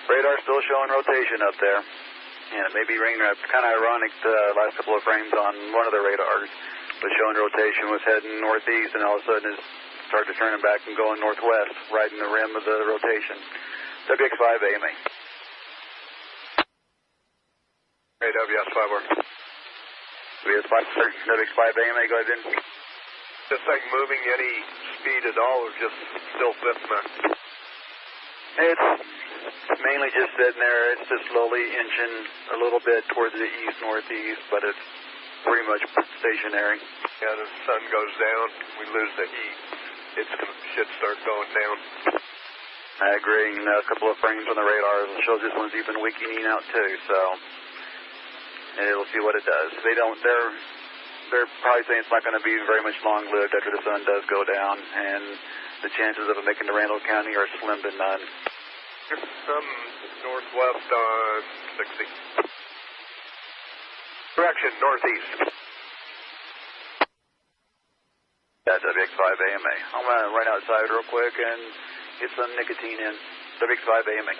radar's still showing rotation up there. And it may be raining. It's kind of ironic, the last couple of frames on one of the radars was showing rotation, was heading northeast, and all of a sudden it started turning back and going northwest, right in the rim of the rotation. WX5AMA. Hey, WS5R. WX5AMA, go ahead then. This thing moving any speed at all, or just still sitting there? It's mainly just sitting there. It's just slowly inching a little bit towards the east-northeast, but it's pretty much stationary. Yeah, the sun goes down, we lose the heat. Should start going down. I agree. And a couple of frames on the radar shows this one's even weakening out too. So, and we'll see what it does. They're probably saying it's not going to be very much long-lived after the sun does go down, and the chances of it making to Randall County are slim to none. Some northwest on 60. Direction northeast. Yeah, WX5AMA. I'm going to run outside real quick and get some nicotine in. WX5AMA.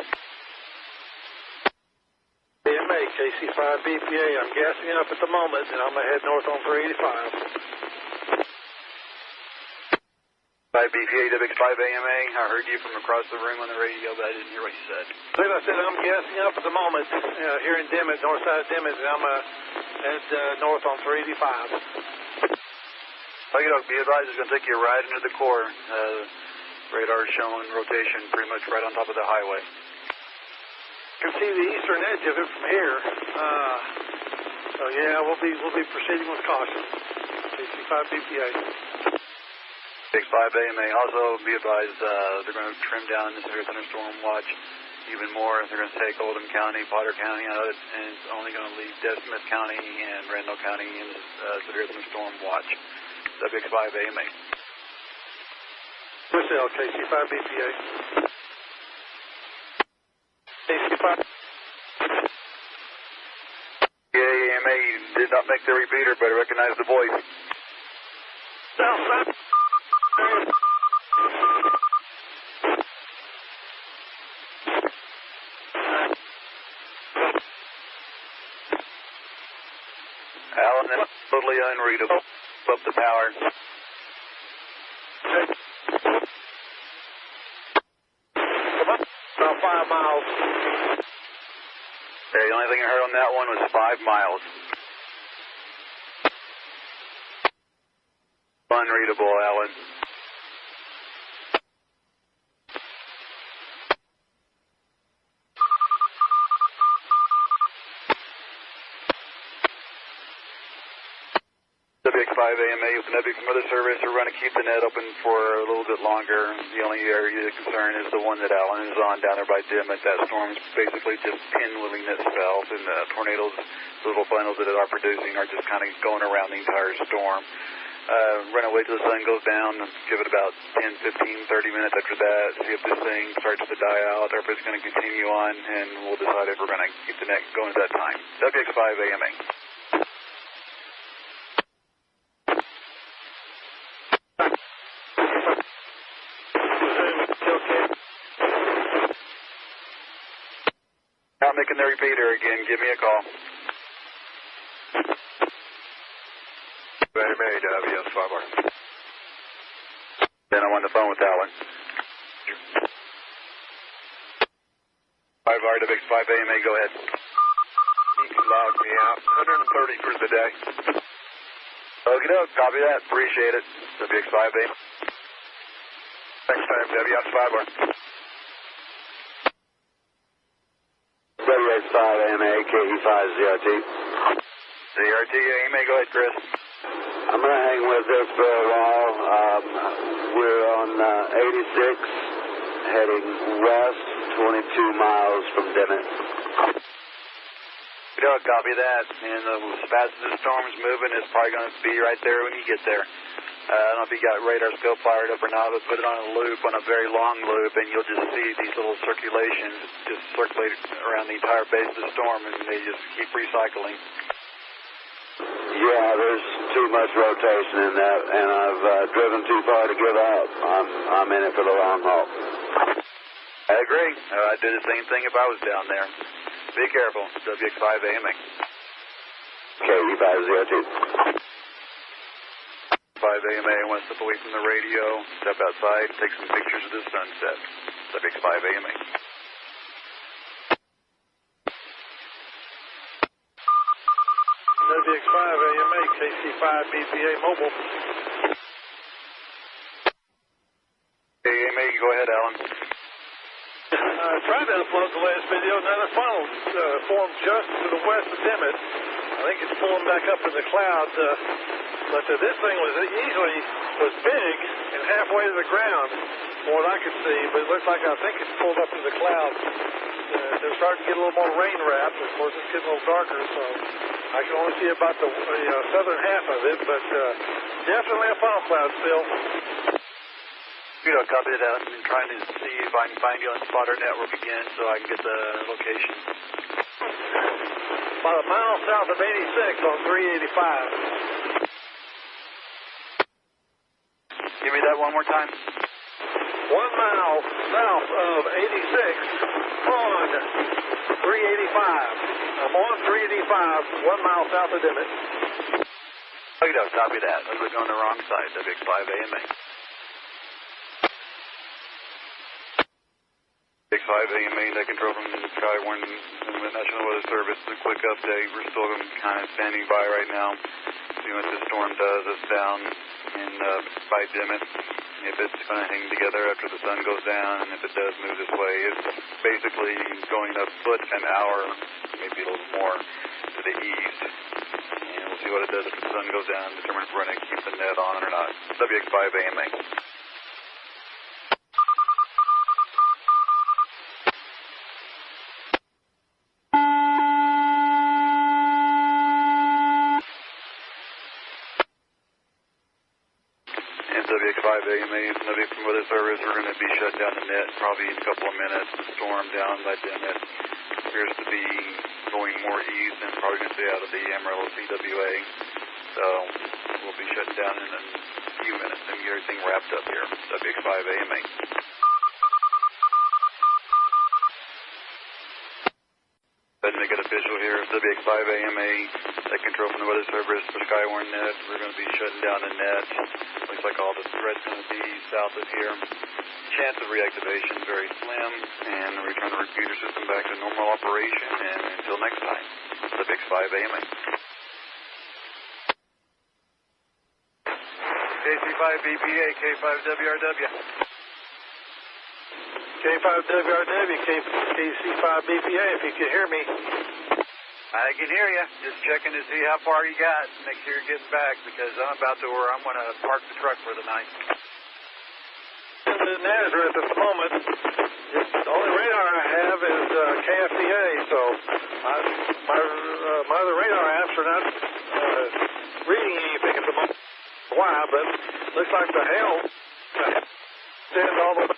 AMA, KC5BPA. I'm gassing up at the moment, and I'm going to head north on 385. 5BPA, WX5AMA. I heard you from across the room on the radio, but I didn't hear what you said. Like I said, I'm gassing up at the moment here in Dimmitt, north side of Dimmitt, and I'm going to head north on 385. Well, you know, be advised, it's going to take you right into the core. Radar showing rotation pretty much right on top of the highway. You can see the eastern edge of it from here. So yeah, we'll be proceeding with caution. KC5BPA. 65AMA. Also be advised, they're going to trim down the severe thunderstorm watch even more. They're going to take Oldham County, Potter County out of it, and it's only going to leave Smith County and Randall County in severe thunderstorm watch. WX5AMA. Brazil, KC5BPA. KC5. AMA did not make the repeater, but I recognize the voice. South. Alan, that's totally unreadable. Up the power. About 5 miles. Okay, the only thing I heard on that one was 5 miles. Unreadable, Alan. WX5AMA with the from Weather Service. We're going to keep the net open for a little bit longer. The only area of concern is the one that Alan is on down there by Dimmitt. That storm's basically just pinwheeling net spells, and the tornadoes, the little bundles that it are producing, are just kind of going around the entire storm. We're going to wait till the sun goes down, give it about 10, 15, 30 minutes after that, see if this thing starts to die out or if it's going to continue on, and we'll decide if we're going to keep the net going at that time. WX5AMA. Not making the repeater again. Give me a call. AMA, WS5R. Then I'm on the phone with Alan. 5R, WX5AMA, go ahead. You can log me out. 130 for the day. Okie doke, copy that. Appreciate it. WX5AMA. Next time, WS5R. WX5AMA, KE5ZRT. ZRT, AMA, go ahead, Chris. I'm going to hang with it for a while. We're on 86, heading west, 22 miles from Dimmitt. We don't copy that. And as fast as the storm's moving, it's probably going to be right there when you get there. I don't know if you got radar scope fired up or not, but put it on a loop, on a very long loop, and you'll just see these little circulations just circulate around the entire base of the storm, and they just keep recycling. Yeah, there's too much rotation in that, and I've driven too far to give up. I'm in it for the long haul. I agree. I'd do the same thing if I was down there. Be careful. WX5AMA. KE5ZRT. 5AMA, I want to step away from the radio, step outside, take some pictures of the sunset. WX5AMA. WX5AMA, KC5BPA mobile. AMA, go ahead, Alan. Tried to upload the last video. Now the funnel formed just to the west of Dimmitt. I think it's pulling back up in the cloud. But this thing was big and halfway to the ground, from what I could see. But it looks like I think it's pulled up in the clouds. They're starting to get a little more rain wrapped. Of course, it's getting a little darker, so I can only see about the southern half of it. But definitely a funnel cloud still. You know, copy that. I'm trying to see if I can find you on spotter network again so I can get the location. About a mile south of 86 on 385. Give me that one more time. 1 mile south of 86 on 385. I'm on 385, 1 mile south of Dimmitt. Oh, you don't copy that. I was on the wrong side, WX5AMA. WX5AMA, that control from Skywarn and the National Weather Service. A quick update. We're still kind of standing by right now. See what the storm does. It's down in by Dimmitt. If it's going to hang together after the sun goes down, and if it does move this way, it's basically going a foot an hour, maybe a little more, to the east. And we'll see what it does if the sun goes down, determine if we're going to keep the net on or not. WX5AMA. WX5AMA, from Weather Service, we're going to be shutting down the net probably in a couple of minutes. The storm down by Dimmitt appears to be going more east and probably going to stay out of the Amarillo CWA. So we'll be shutting down in a few minutes and get everything wrapped up here. WX5AMA. Go ahead and make it official here. WX5AMA, that control from the Weather Service for Skywarn net. We're going to be shutting down the net. Looks like all the thread's going to be south of here. Chance of reactivation very slim, and we return the repeater system back to normal operation. And until next time, WX5AMA. KC5BPA, K5WRW. K5WRW, KC5BPA, if you can hear me. I can hear you. Just checking to see how far you got. Make sure you're getting back because I'm about to where I'm going to park the truck for the night. In Nazareth at the moment, the only radar I have is KFDA, so my other radar apps are not reading anything at the moment. Why? But looks like the hail stands all the way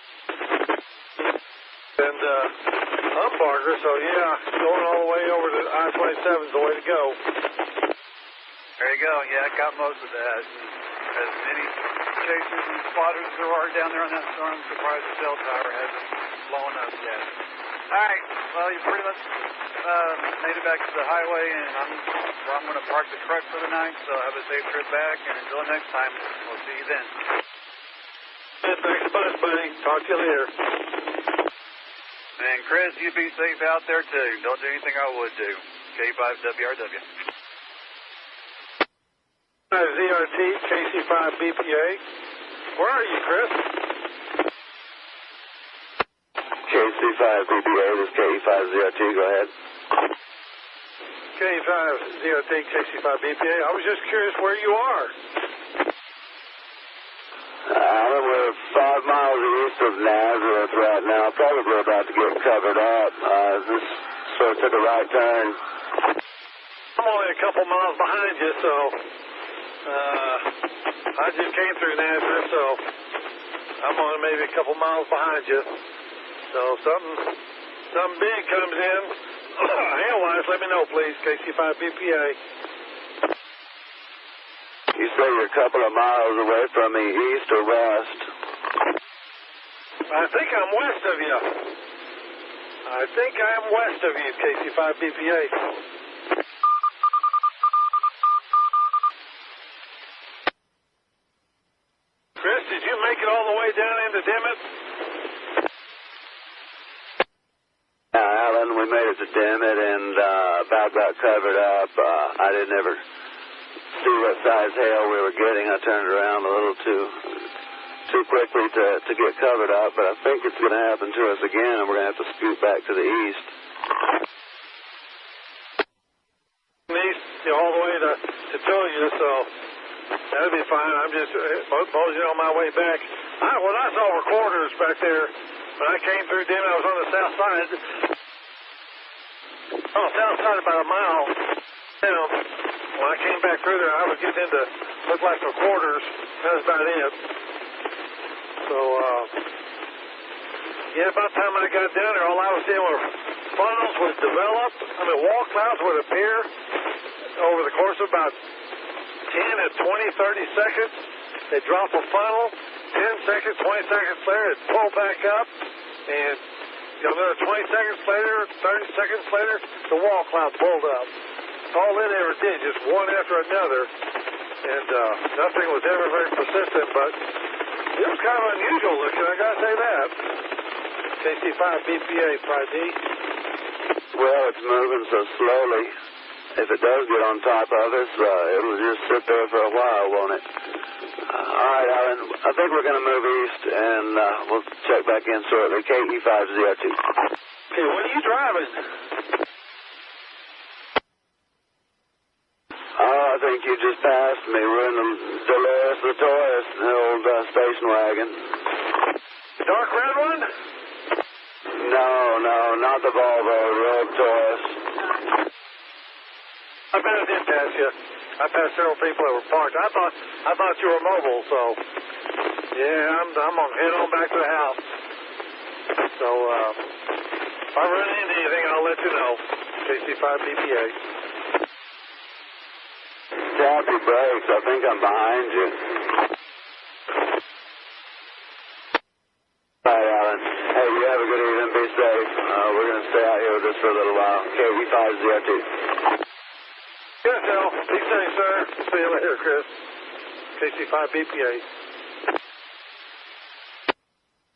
and Humbarger, so yeah, going all the way over to I-27 is the way to go. There you go. Yeah, I got most of that. As many chasers and spotters as there are down there on that storm, I'm surprised the cell tower hasn't blown up yet. All right. Well, you pretty much made it back to the highway, and I'm going to park the truck for the night, so have a safe trip back, and until next time, we'll see you then. Thanks a bunch, buddy. Talk to you later. And Chris, you be safe out there, too. Don't do anything I would do. K5WRW. ZRT, KC5BPA. Where are you, Chris? KC5BPA, this is KE5ZRT, go ahead. K5ZRT, KC5BPA. I was just curious where you are. We're 5 miles east of Nazareth right now, probably about to get covered up. This sort of took a right turn. I'm only a couple miles behind you, so I just came through Nazareth, so I'm only maybe a couple miles behind you. So something big comes in. Hail-wise, let me know, please, KC5BPA. You say you're a couple of miles away from me, east or west? I think I'm west of you. I think I'm west of you, KC5BPA. Chris, did you make it all the way down into Dimmitt? Alan, we made it to Dimmitt and about got covered up. I didn't ever see what size hail we were getting. I turned around a little too quickly to get covered up, but I think it's going to happen to us again, and we're going to have to scoot back to the east. East, all the way to Tulia, so that'll be fine. I'm just moseying on my way back. When I saw recorders back there, when I came through Dimmitt, I was on the south side. On the south side about a mile down. When I came back through there, I was getting into, looked like some quarters. That was about it. So, yeah, by the time I got down there, all I was seeing were funnels would develop. Wall clouds would appear over the course of about 10 and 20, 30 seconds. They'd drop a funnel. 10 seconds, 20 seconds later, it'd pull back up. And another 20 seconds later, 30 seconds later, the wall cloud pulled up. All it ever did, just one after another. And nothing was ever very persistent, but it was kind of unusual looking, I gotta say that. KC5BPA, 5D. Well, it's moving so slowly. If it does get on top of us, it'll just sit there for a while, won't it? All right, Alan, I think we're going to move east, and we'll check back in shortly. KE5ZRT. Okay, what are you driving? I think you just passed me. We're in the Dolores Latoris, the old station wagon. The dark red one? No, not the Volvo, the old Taurus. I bet I did pass you. I passed several people that were parked. I thought you were mobile, so yeah, I'm gonna head on back to the house. So if I run into anything, I'll let you know. KC5BPA. Tap your brakes. I think I'm behind you. All right, Alan. Hey, you have a good evening. Be safe. We're going to stay out here with this for a little while. KE5ZRT. Yes, Al. Be safe, sir. See you later, Chris. KC5BPA.